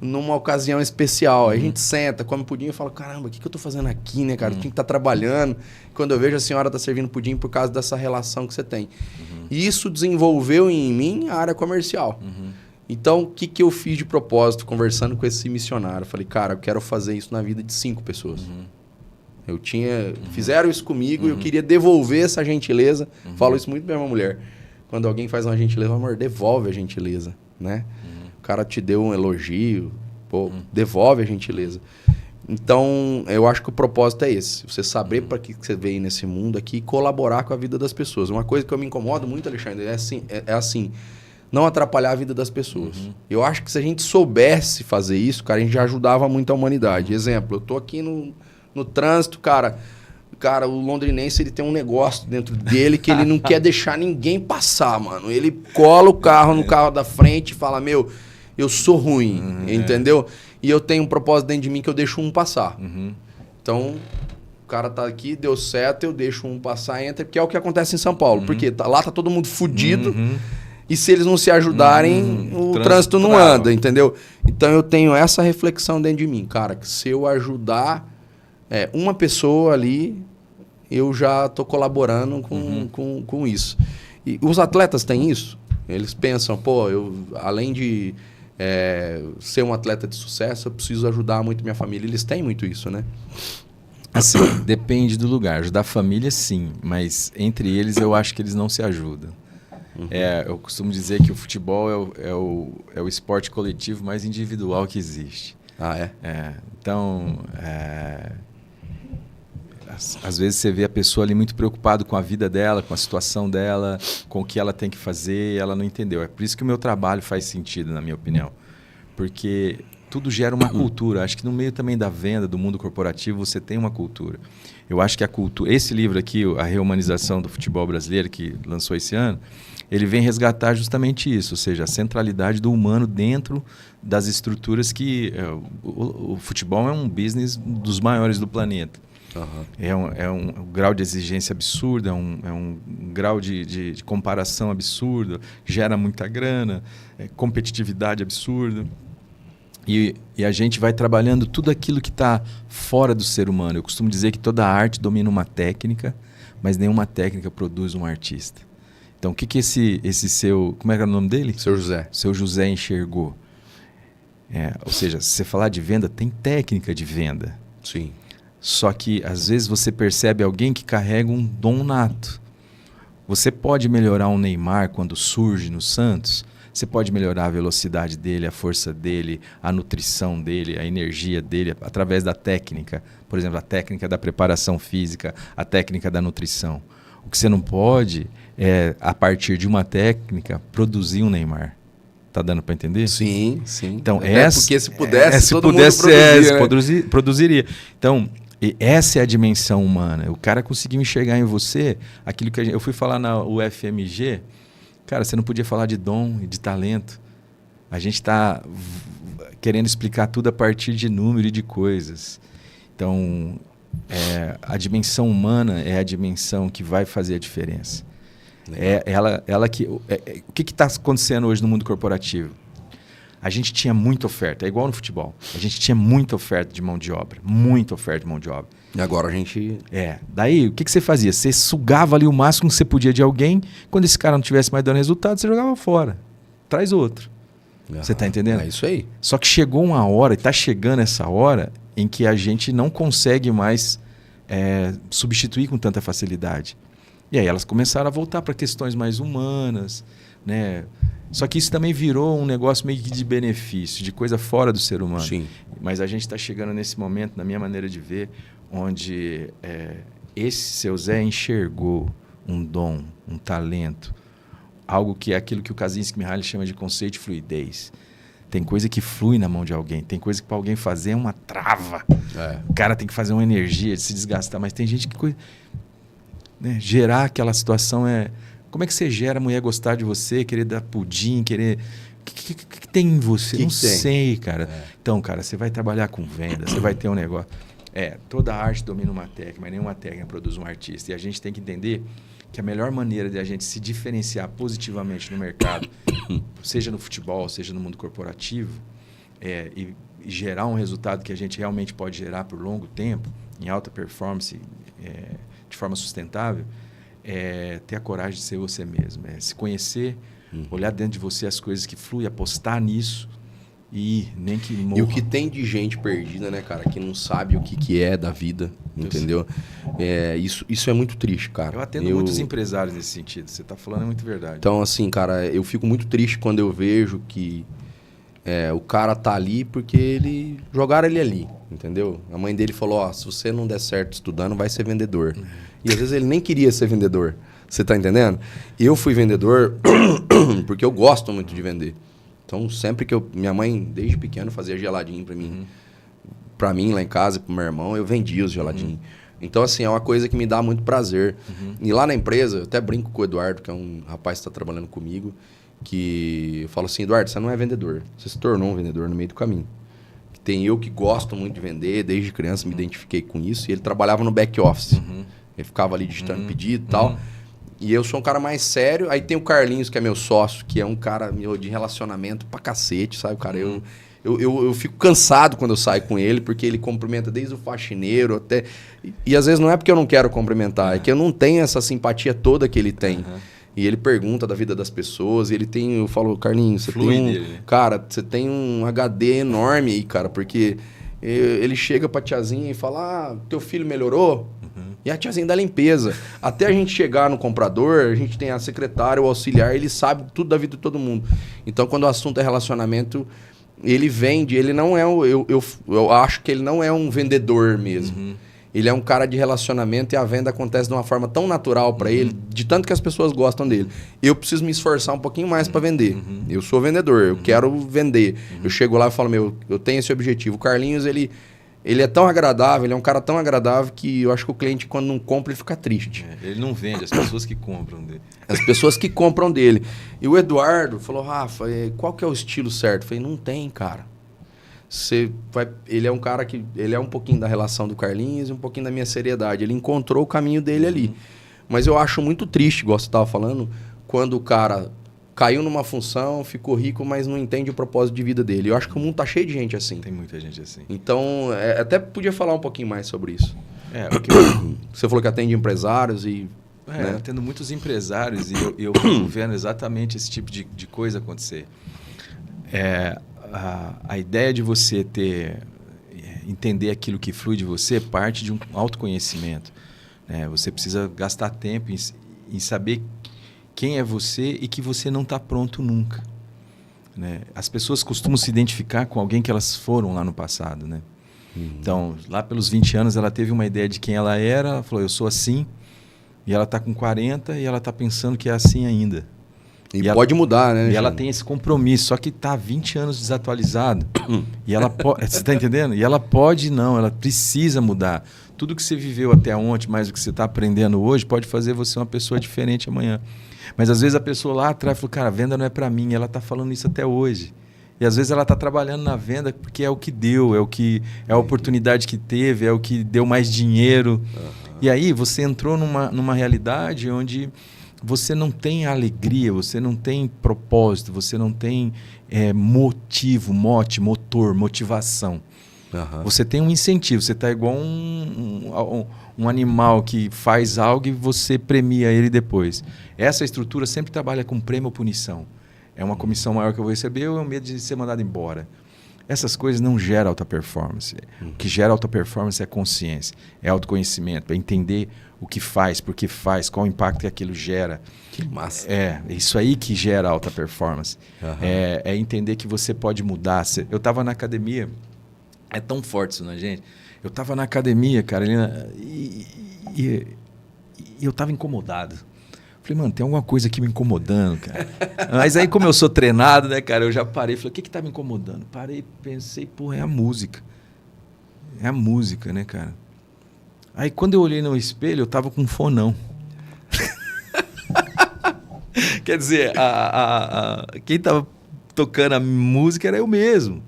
numa ocasião especial. Aí a gente senta, come pudim e fala, caramba, o que eu tô fazendo aqui, né, cara? Eu tinha que estar trabalhando. Quando eu vejo a senhora tá servindo pudim por causa dessa relação que você tem. E isso desenvolveu em mim a área comercial. Então, o que eu fiz de propósito conversando com esse missionário? Eu falei, cara, eu quero fazer isso na vida de 5 pessoas. Eu tinha... Fizeram isso comigo e eu queria devolver essa gentileza. Falo isso muito pra minha mulher. Quando alguém faz uma gentileza, amor, devolve a gentileza, né? O cara te deu um elogio, pô, devolve a gentileza. Então, eu acho que o propósito é esse. Você saber para que você veio nesse mundo aqui e colaborar com a vida das pessoas. Uma coisa que eu me incomodo muito, Alexandre, é assim, não atrapalhar a vida das pessoas. Eu acho que se a gente soubesse fazer isso, cara, a gente já ajudava muito a humanidade. Exemplo, eu tô aqui no trânsito, cara, o londrinense, ele tem um negócio dentro dele que ele não quer deixar ninguém passar, mano. Ele cola o carro no carro da frente e fala, meu, eu sou ruim, entendeu? E eu tenho um propósito dentro de mim que eu deixo um passar. Então, o cara tá aqui, deu certo, eu deixo um passar, entra, porque é o que acontece em São Paulo. Porque lá tá todo mundo fudido e se eles não se ajudarem, o trânsito não anda, entendeu? Então, eu tenho essa reflexão dentro de mim. Cara, que se eu ajudar uma pessoa ali, eu já tô colaborando com isso. E os atletas têm isso? Eles pensam, pô, além de... ser um atleta de sucesso, eu preciso ajudar muito minha família. Eles têm muito isso, né? Assim, depende do lugar. Ajudar a família, sim. Mas entre eles, eu acho que eles não se ajudam. Eu costumo dizer que o futebol é o esporte coletivo mais individual que existe. Então, às vezes você vê a pessoa ali muito preocupada com a vida dela, com a situação dela, com o que ela tem que fazer, e ela não entendeu. É por isso que o meu trabalho faz sentido, na minha opinião. Porque tudo gera uma cultura. Acho que no meio também da venda, do mundo corporativo, você tem uma cultura. Eu acho que a cultura... Esse livro aqui, A Reumanização do Futebol Brasileiro, que lançou esse ano, ele vem resgatar justamente isso, ou seja, a centralidade do humano dentro das estruturas que... O futebol é um business dos maiores do planeta. É um grau de exigência absurdo, é um grau de comparação absurdo, gera muita grana, competitividade absurda. E a gente vai trabalhando tudo aquilo que está fora do ser humano. Eu costumo dizer que toda arte domina uma técnica, mas nenhuma técnica produz um artista. Então, o que esse seu... Como é que era o nome dele? Seu José. Seu José enxergou. Ou seja, se você falar de venda, tem técnica de venda. Sim. Só que, às vezes, você percebe alguém que carrega um dom nato. Você pode melhorar um Neymar quando surge no Santos. Você pode melhorar a velocidade dele, a força dele, a nutrição dele, a energia dele, através da técnica. Por exemplo, a técnica da preparação física, a técnica da nutrição. O que você não pode é, a partir de uma técnica, produzir um Neymar. Tá dando para entender? Sim, sim. Então, porque se pudesse, todo mundo produziria. Então... E essa é a dimensão humana. O cara conseguiu enxergar em você aquilo que eu fui falar na UFMG. Cara, você não podia falar de dom e de talento. A gente está querendo explicar tudo a partir de número e de coisas. Então, a dimensão humana é a dimensão que vai fazer a diferença. O que está acontecendo hoje no mundo corporativo? A gente tinha muita oferta, é igual no futebol. A gente tinha muita oferta de mão de obra. Muita oferta de mão de obra. E agora a gente... Daí, o que você fazia? Você sugava ali o máximo que você podia de alguém. Quando esse cara não tivesse mais dando resultado, você jogava fora. Traz outro. Você está entendendo? É isso aí. Só que chegou uma hora, e está chegando essa hora, em que a gente não consegue mais substituir com tanta facilidade. E aí elas começaram a voltar para questões mais humanas, né? Só que isso também virou um negócio meio que de benefício, de coisa fora do ser humano. Sim. Mas a gente está chegando nesse momento, na minha maneira de ver, onde esse seu Zé enxergou um dom, um talento, algo que é aquilo que o Kaczynski-Mihaly chama de conceito de fluidez. Tem coisa que flui na mão de alguém, tem coisa que para alguém fazer é uma trava. O cara tem que fazer uma energia de se desgastar, mas tem gente que... Né, gerar aquela situação é... Como é que você gera a mulher gostar de você, querer dar pudim, querer... O que tem em você? Não sei, cara. Então, cara, você vai trabalhar com venda, você vai ter um negócio... Toda arte domina uma técnica, mas nenhuma técnica produz um artista. E a gente tem que entender que a melhor maneira de a gente se diferenciar positivamente no mercado, seja no futebol, seja no mundo corporativo, e gerar um resultado que a gente realmente pode gerar por longo tempo, em alta performance, de forma sustentável, ter a coragem de ser você mesmo, se conhecer, olhar dentro de você as coisas que fluem, apostar nisso e nem que morra. E o que tem de gente perdida, né, cara, que não sabe o que é da vida, entendeu? Isso é muito triste, cara. Eu atendo muitos empresários nesse sentido, você está falando é muito verdade. Então, assim, cara, eu fico muito triste quando eu vejo que o cara tá ali porque jogaram ele ali, entendeu? A mãe dele falou, se você não der certo estudando, vai ser vendedor. E às vezes ele nem queria ser vendedor, você tá entendendo? Eu fui vendedor porque eu gosto muito de vender. Então, sempre que minha mãe, desde pequeno, fazia geladinho pra mim. Pra mim, lá em casa, pro meu irmão, eu vendia os geladinhos. Então, assim, é uma coisa que me dá muito prazer. E lá na empresa, eu até brinco com o Eduardo, que é um rapaz que está trabalhando comigo, que eu falo assim, Eduardo, você não é vendedor. Você se tornou um vendedor no meio do caminho. Tem eu que gosto muito de vender, desde criança me identifiquei com isso. E ele trabalhava no back office. Ele ficava ali digitando pedido e tal. E eu sou um cara mais sério. Aí tem o Carlinhos, que é meu sócio, que é um cara de relacionamento pra cacete, sabe? Cara, eu fico cansado quando eu saio com ele, porque ele cumprimenta desde o faxineiro até... E às vezes não é porque eu não quero cumprimentar, é que eu não tenho essa simpatia toda que ele tem. E ele pergunta da vida das pessoas, e ele tem... Eu falo, Carlinhos, você tem um... Dele. Cara, você tem um HD enorme aí, cara, porque ele chega pra tiazinha e fala, teu filho melhorou? E a tiazinha da limpeza. Até a gente chegar no comprador, a gente tem a secretária, o auxiliar, ele sabe tudo da vida de todo mundo. Então, quando o assunto é relacionamento, ele vende, ele não é... Eu acho que ele não é um vendedor mesmo. Ele é um cara de relacionamento e a venda acontece de uma forma tão natural para ele, de tanto que as pessoas gostam dele. Eu preciso me esforçar um pouquinho mais para vender. Eu sou vendedor, eu quero vender. Eu chego lá e falo, eu tenho esse objetivo. O Carlinhos, ele é tão agradável, ele é um cara tão agradável que eu acho que o cliente, quando não compra, ele fica triste. Ele não vende, as pessoas que compram dele. As pessoas que compram dele. E o Eduardo falou, Rafa, qual que é o estilo certo? Eu falei, não tem, cara. Ele é um cara que... Ele é um pouquinho da relação do Carlinhos e um pouquinho da minha seriedade. Ele encontrou o caminho dele ali. Mas eu acho muito triste, igual você estava falando, quando o cara caiu numa função, ficou rico, mas não entende o propósito de vida dele. Eu acho que o mundo tá cheio de gente assim. Tem muita gente assim. Então, até podia falar um pouquinho mais sobre isso. Você falou que atende empresários e... Eu atendo muitos empresários e eu fico vendo exatamente esse tipo de coisa acontecer. A ideia de você entender aquilo que flui de você parte de um autoconhecimento. Você precisa gastar tempo em saber quem é você e que você não está pronto nunca. As pessoas costumam se identificar com alguém que elas foram lá no passado. Então, lá pelos 20 anos, ela teve uma ideia de quem ela era, ela falou, eu sou assim, e ela está com 40 e ela está pensando que é assim ainda. E pode mudar, né? E ela tem esse compromisso, só que está 20 anos desatualizado. E ela pode... Você está entendendo? E ela pode não, ela precisa mudar. Tudo que você viveu até ontem, mais o que você está aprendendo hoje, pode fazer você uma pessoa diferente amanhã. Mas às vezes a pessoa lá atrás falou, cara, a venda não é para mim. Ela está falando isso até hoje. E às vezes ela está trabalhando na venda porque é o que deu, é a oportunidade que teve, é o que deu mais dinheiro. E aí você entrou numa realidade onde... Você não tem alegria, você não tem propósito, você não tem motivo, motor, motivação. Você tem um incentivo, você está igual um animal que faz algo e você premia ele depois. Essa estrutura sempre trabalha com prêmio ou punição. É uma comissão maior que eu vou receber ou é o medo de ser mandado embora? essas coisas não geram alta performance. O que gera alta performance é consciência, é autoconhecimento, é entender o que faz, por que faz, qual o impacto que aquilo gera. Que massa. É isso aí que gera alta performance. É entender que você pode mudar. Eu estava na academia, é tão forte isso na gente. Eu estava na academia, cara, e eu estava incomodado. Falei, mano, tem alguma coisa aqui me incomodando, cara. Mas aí, como eu sou treinado, né, cara, eu já parei. Falei, o que tá me incomodando? Parei, pensei, porra, é a música. É a música, né, cara? Aí, quando eu olhei no espelho, eu tava com um fonão. Quer dizer, quem tava tocando a música era eu mesmo.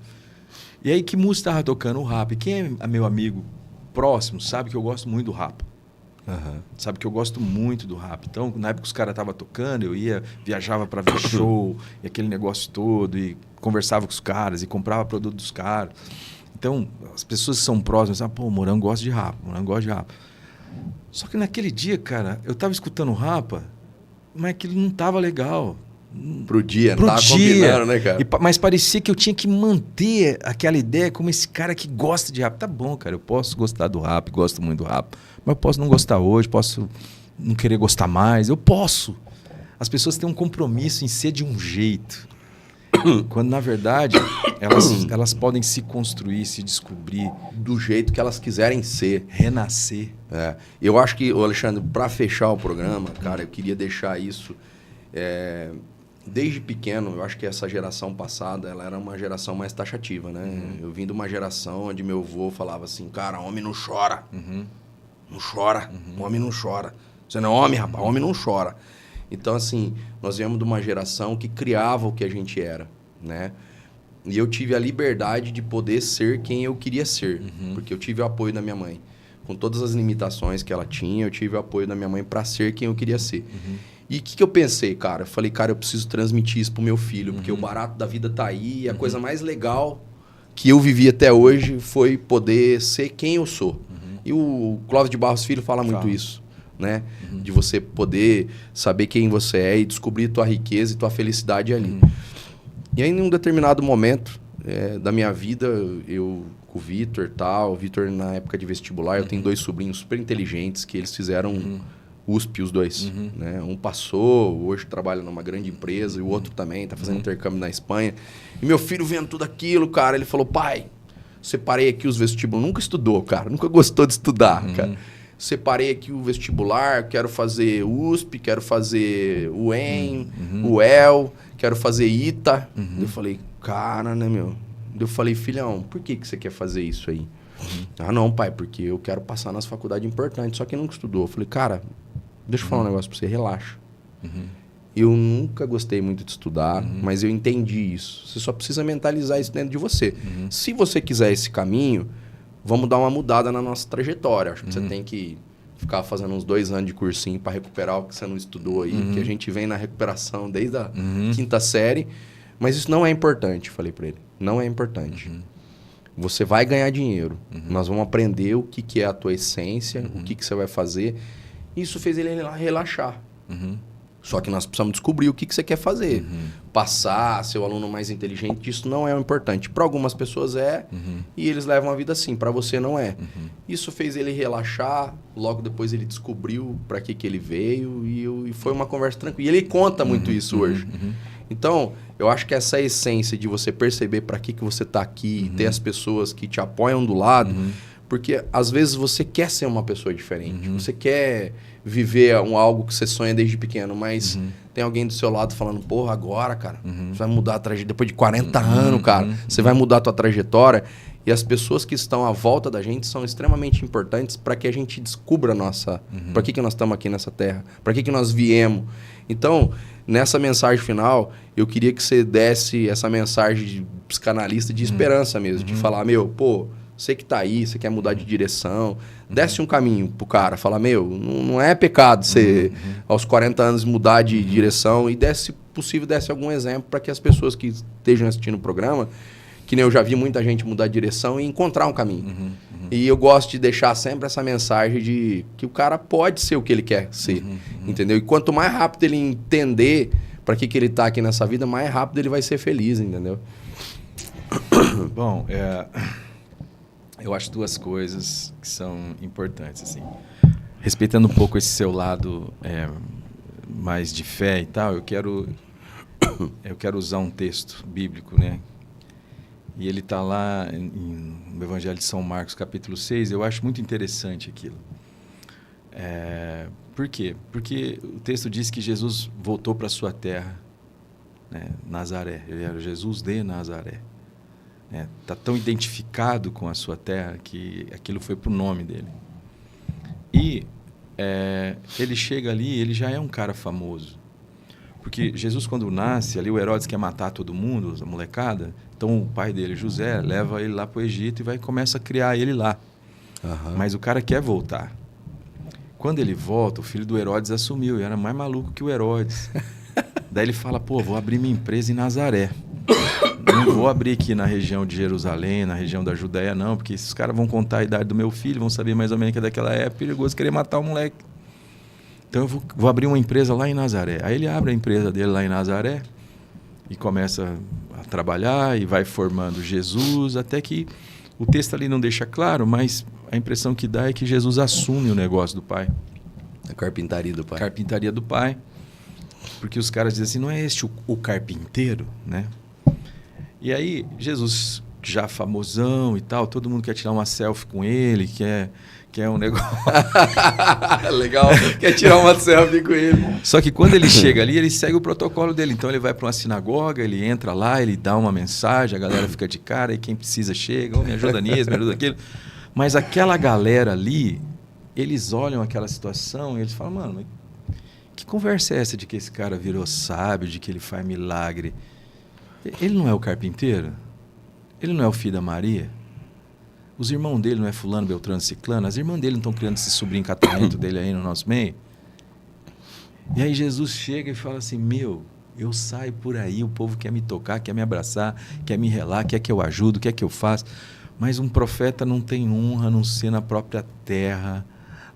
E aí, que música tava tocando? O rap. Quem é meu amigo próximo sabe que eu gosto muito do rap. Sabe que eu gosto muito do rap. Então, na época que os caras estavam tocando, eu viajava para ver show, e aquele negócio todo, e conversava com os caras, e comprava produto dos caras. Então, as pessoas que são próximas, pô, o Morango gosta de rap, Só que naquele dia, cara, eu tava escutando rapa, mas aquilo não tava legal. Pro dia, não tava combinando, né, cara? Mas parecia que eu tinha que manter aquela ideia como esse cara que gosta de rap. Tá bom, cara, eu posso gostar do rap, gosto muito do rap, mas eu posso não gostar hoje, posso não querer gostar mais, eu posso. As pessoas têm um compromisso em ser de um jeito, quando na verdade elas podem se construir, se descobrir. Do jeito que elas quiserem ser. Renascer. Eu acho que, Alexandre, para fechar o programa, cara, eu queria deixar isso... Desde pequeno, eu acho que essa geração passada, ela era uma geração mais taxativa, né? Eu vim de uma geração onde meu avô falava assim, cara, homem não chora. Não chora, homem não chora. Você não é homem, rapaz, homem não chora. Então, assim, nós viemos de uma geração que criava o que a gente era, né? E eu tive a liberdade de poder ser quem eu queria ser, porque eu tive o apoio da minha mãe. Com todas as limitações que ela tinha, eu tive o apoio da minha mãe para ser quem eu queria ser. E o que eu pensei, cara? Eu falei, cara, eu preciso transmitir isso pro meu filho, porque o barato da vida tá aí, e a coisa mais legal que eu vivi até hoje foi poder ser quem eu sou. E o Clóvis de Barros Filho fala muito isso, né? De você poder saber quem você é e descobrir tua riqueza e tua felicidade ali. E aí, em um determinado momento da minha vida, eu com o Vitor e tal, o Vitor na época de vestibular, eu tenho 2 sobrinhos super inteligentes que eles fizeram... USP, os 2. Né? Um passou, hoje trabalha numa grande empresa, e o outro também, está fazendo intercâmbio na Espanha. E meu filho vendo tudo aquilo, cara, ele falou, pai, separei aqui os vestibulos. Nunca estudou, cara, nunca gostou de estudar, cara. Separei aqui o vestibular, quero fazer USP, quero fazer UEM, UEL, quero fazer ITA. Eu falei, cara, né, meu? Eu falei, filhão, por que você quer fazer isso aí? Ah, não, pai, porque eu quero passar nas faculdades importantes, só que nunca estudou. Eu falei, cara, deixa eu falar um negócio pra você, relaxa. Eu nunca gostei muito de estudar, mas eu entendi isso. Você só precisa mentalizar isso dentro de você. Se você quiser esse caminho, vamos dar uma mudada na nossa trajetória. Acho que você tem que ficar fazendo uns 2 anos de cursinho para recuperar o que você não estudou aí, que a gente vem na recuperação desde a 5ª série. Mas isso não é importante, falei para ele. Não é importante. Você vai ganhar dinheiro. Nós vamos aprender o que é a tua essência, o que você vai fazer. Isso fez ele relaxar. Só que nós precisamos descobrir o que você quer fazer. Passar, ser o aluno mais inteligente, isso não é o importante. Para algumas pessoas e eles levam a vida assim. Para você não é. Isso fez ele relaxar. Logo depois ele descobriu para que ele veio e foi uma conversa tranquila. E ele conta muito isso hoje. Então, eu acho que essa essência de você perceber para que você está aqui e ter as pessoas que te apoiam do lado, porque às vezes você quer ser uma pessoa diferente, você quer viver algo que você sonha desde pequeno, mas tem alguém do seu lado falando, porra, agora, cara, você vai mudar a trajetória, depois de 40 anos, cara, você vai mudar a tua trajetória. E as pessoas que estão à volta da gente são extremamente importantes para que a gente descubra a nossa... Para que nós estamos aqui nessa terra? Para que nós viemos? Então, nessa mensagem final, eu queria que você desse essa mensagem de psicanalista de esperança mesmo. De falar, meu, pô, você que tá aí, você quer mudar de direção, desce um caminho pro cara. Fala, meu, não é pecado você, aos 40 anos, mudar de direção. E, se possível, desse algum exemplo para que as pessoas que estejam assistindo o programa... Que nem eu já vi muita gente mudar de direção e encontrar um caminho. E eu gosto de deixar sempre essa mensagem de que o cara pode ser o que ele quer ser, entendeu? E quanto mais rápido ele entender para que ele tá aqui nessa vida, mais rápido ele vai ser feliz, entendeu? Bom, eu acho duas coisas que são importantes, assim. Respeitando um pouco esse seu lado mais de fé e tal, eu quero usar um texto bíblico, né? E ele está lá no Evangelho de São Marcos, capítulo 6. Eu acho muito interessante aquilo. Por quê? Porque o texto diz que Jesus voltou para a sua terra, né? Nazaré. Ele era Jesus de Nazaré. Está tão identificado com a sua terra que aquilo foi para o nome dele. E ele chega ali, ele já é um cara famoso. Porque Jesus, quando nasce, ali o Herodes quer matar todo mundo, a molecada. Então o pai dele, José, leva ele lá para o Egito e começa a criar ele lá. Uhum. Mas o cara quer voltar. Quando ele volta, o filho do Herodes assumiu, e era mais maluco que o Herodes. Daí ele fala, vou abrir minha empresa em Nazaré. Não vou abrir aqui na região de Jerusalém, na região da Judéia, não, porque esses caras vão contar a idade do meu filho, vão saber mais ou menos que é daquela época, perigoso querer matar o moleque. Então eu vou abrir uma empresa lá em Nazaré. Aí ele abre a empresa dele lá em Nazaré e começa a trabalhar e vai formando Jesus, até que o texto ali não deixa claro, mas a impressão que dá é que Jesus assume o negócio do pai. A carpintaria do pai. Carpintaria do pai. Porque os caras dizem assim, não é este o carpinteiro, né? E aí, Jesus, já famosão e tal, todo mundo quer tirar uma selfie com ele, quer um negócio... Legal, quer tirar uma selfie com ele. Só que quando ele chega ali, ele segue o protocolo dele. Então, ele vai para uma sinagoga, ele entra lá, ele dá uma mensagem, a galera fica de cara, e quem precisa chega, me ajuda nisso, me ajuda naquilo. Mas aquela galera ali, eles olham aquela situação e eles falam, mano, que conversa é essa de que esse cara virou sábio, de que ele faz milagre? Ele não é o carpinteiro? Ele não é o filho da Maria? Os irmãos dele não é fulano, beltrano, ciclano? As irmãs dele não estão criando esse sobrinho catamento dele aí no nosso meio? E aí Jesus chega e fala assim, eu saio por aí, o povo quer me tocar, quer me abraçar, quer me relar, quer que eu ajudo, quer que eu faça. Mas um profeta não tem honra a não ser na própria terra,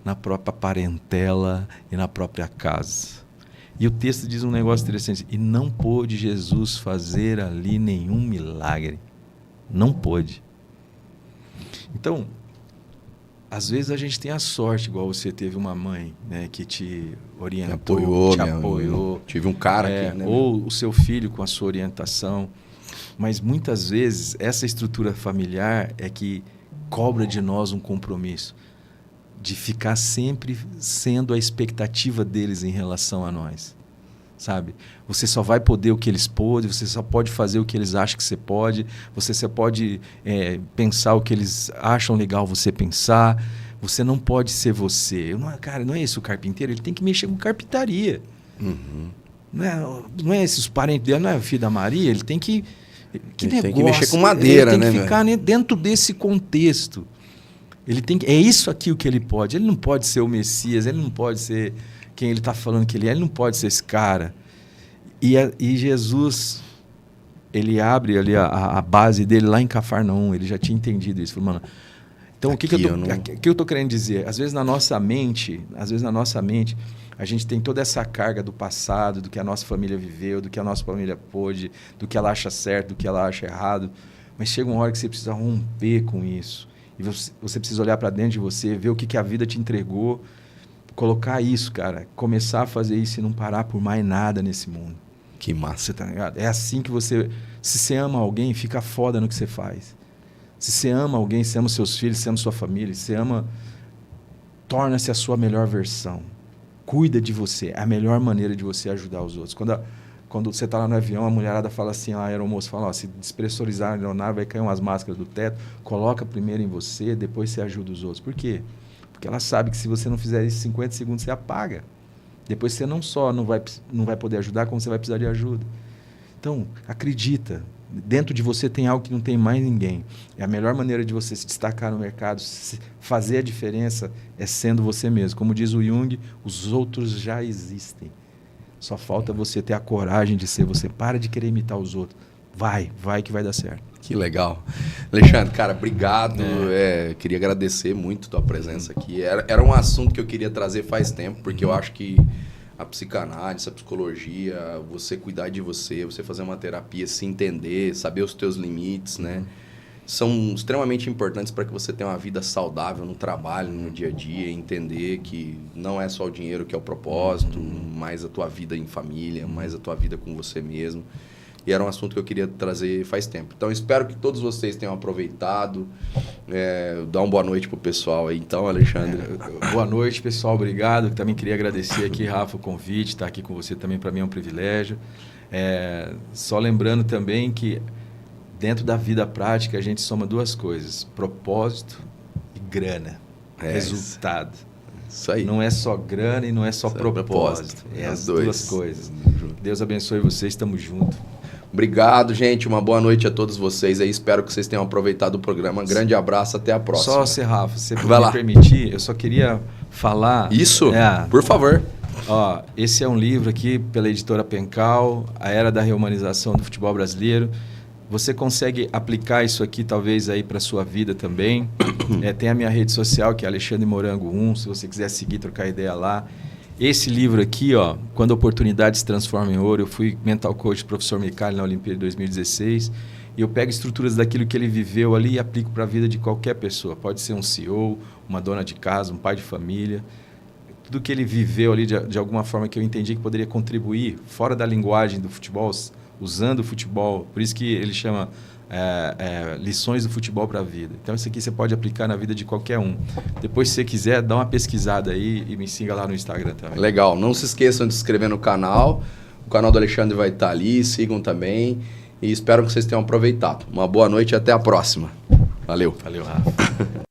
na própria parentela e na própria casa. E o texto diz um negócio interessante. E não pôde Jesus fazer ali nenhum milagre. Não pôde. Então, às vezes a gente tem a sorte, igual você teve uma mãe, né, que te orientou, te apoiou. Tive um cara aqui, né? Ou o seu filho com a sua orientação. Mas muitas vezes essa estrutura familiar é que cobra de nós um compromisso de ficar sempre sendo a expectativa deles em relação a nós, sabe? Você só vai poder o que eles podem, você só pode fazer o que eles acham que você pode, você só pode pensar o que eles acham legal você pensar, você não pode ser você. Cara, não é esse o carpinteiro, ele tem que mexer com carpintaria. Uhum. Não é esses parentes dele, não é o filho da Maria, ele tem que... tem que mexer com madeira, né? Ele tem que ficar dentro desse contexto. É isso aqui o que ele pode. Ele não pode ser o Messias, ele não pode ser quem ele está falando que ele não pode ser esse cara. E Jesus, ele abre ali a base dele lá em Cafarnaum, ele já tinha entendido isso. Falou, mano, então o que eu estou querendo dizer? Às vezes na nossa mente, a gente tem toda essa carga do passado, do que a nossa família viveu, do que a nossa família pôde, do que ela acha certo, do que ela acha errado. Mas chega uma hora que você precisa romper com isso. E você precisa olhar para dentro de você, ver o que a vida te entregou, colocar isso, cara, começar a fazer isso e não parar por mais nada nesse mundo. Que massa. Você tá ligado? É assim que se você ama alguém, fica foda no que você faz. Se você ama alguém, se ama seus filhos, se ama sua família, se ama, torna-se a sua melhor versão. Cuida de você, é a melhor maneira de você ajudar os outros. Quando você está lá no avião, a mulherada fala assim, a aeromoça fala, se despressurizar a aeronave, vai cair umas máscaras do teto, coloca primeiro em você, depois você ajuda os outros. Por quê? Porque ela sabe que se você não fizer isso em 50 segundos, você apaga. Depois você não só não vai poder ajudar, como você vai precisar de ajuda. Então, acredita. Dentro de você tem algo que não tem mais ninguém. É a melhor maneira de você se destacar no mercado, fazer a diferença, é sendo você mesmo. Como diz o Jung, os outros já existem. Só falta você ter a coragem de ser você. Para de querer imitar os outros. Vai que vai dar certo. Que legal. Alexandre, cara, obrigado. Queria agradecer muito a tua presença aqui. Era um assunto que eu queria trazer faz tempo, porque eu acho que a psicanálise, a psicologia, você cuidar de você fazer uma terapia, se entender, saber os teus limites, né? são extremamente importantes para que você tenha uma vida saudável no trabalho, no dia a dia, entender que não é só o dinheiro que é o propósito, mais a tua vida em família, mais a tua vida com você mesmo. E era um assunto que eu queria trazer faz tempo. Então, espero que todos vocês tenham aproveitado. Dá uma boa noite pro pessoal aí, então, Alexandre. Boa noite, pessoal. Obrigado. Também queria agradecer aqui, Rafa, o convite. Estar aqui com você também, para mim, é um privilégio. Só lembrando também que, dentro da vida prática, a gente soma duas coisas: propósito e grana. Resultado. Isso aí. Não é só grana e não é só propósito. É as duas coisas. Deus abençoe vocês. Estamos juntos. Obrigado, gente. Uma boa noite a todos vocês aí. Espero que vocês tenham aproveitado o programa. Um grande abraço. Até a próxima. Só, Rafa, se você me permitir, eu só queria falar... Isso? Por favor. Ó, esse é um livro aqui pela editora Pencal, A Era da Reumanização do Futebol Brasileiro. Você consegue aplicar isso aqui, talvez, aí para a sua vida também. Tem a minha rede social, que é Alexandre Morango 1, se você quiser seguir, trocar ideia lá. Esse livro aqui, ó, Quando a Oportunidade se Transforma em Ouro, eu fui mental coach do professor Micali na Olimpíada de 2016, e eu pego estruturas daquilo que ele viveu ali e aplico para a vida de qualquer pessoa. Pode ser um CEO, uma dona de casa, um pai de família. Tudo que ele viveu ali, de alguma forma que eu entendi que poderia contribuir, fora da linguagem do futebol, usando o futebol. Por isso que ele chama lições do futebol para a vida. Então, isso aqui você pode aplicar na vida de qualquer um. Depois, se você quiser, dá uma pesquisada aí e me siga lá no Instagram também. Legal. Não se esqueçam de se inscrever no canal. O canal do Alexandre vai estar ali. Sigam também. E espero que vocês tenham aproveitado. Uma boa noite e até a próxima. Valeu. Valeu, Rafa.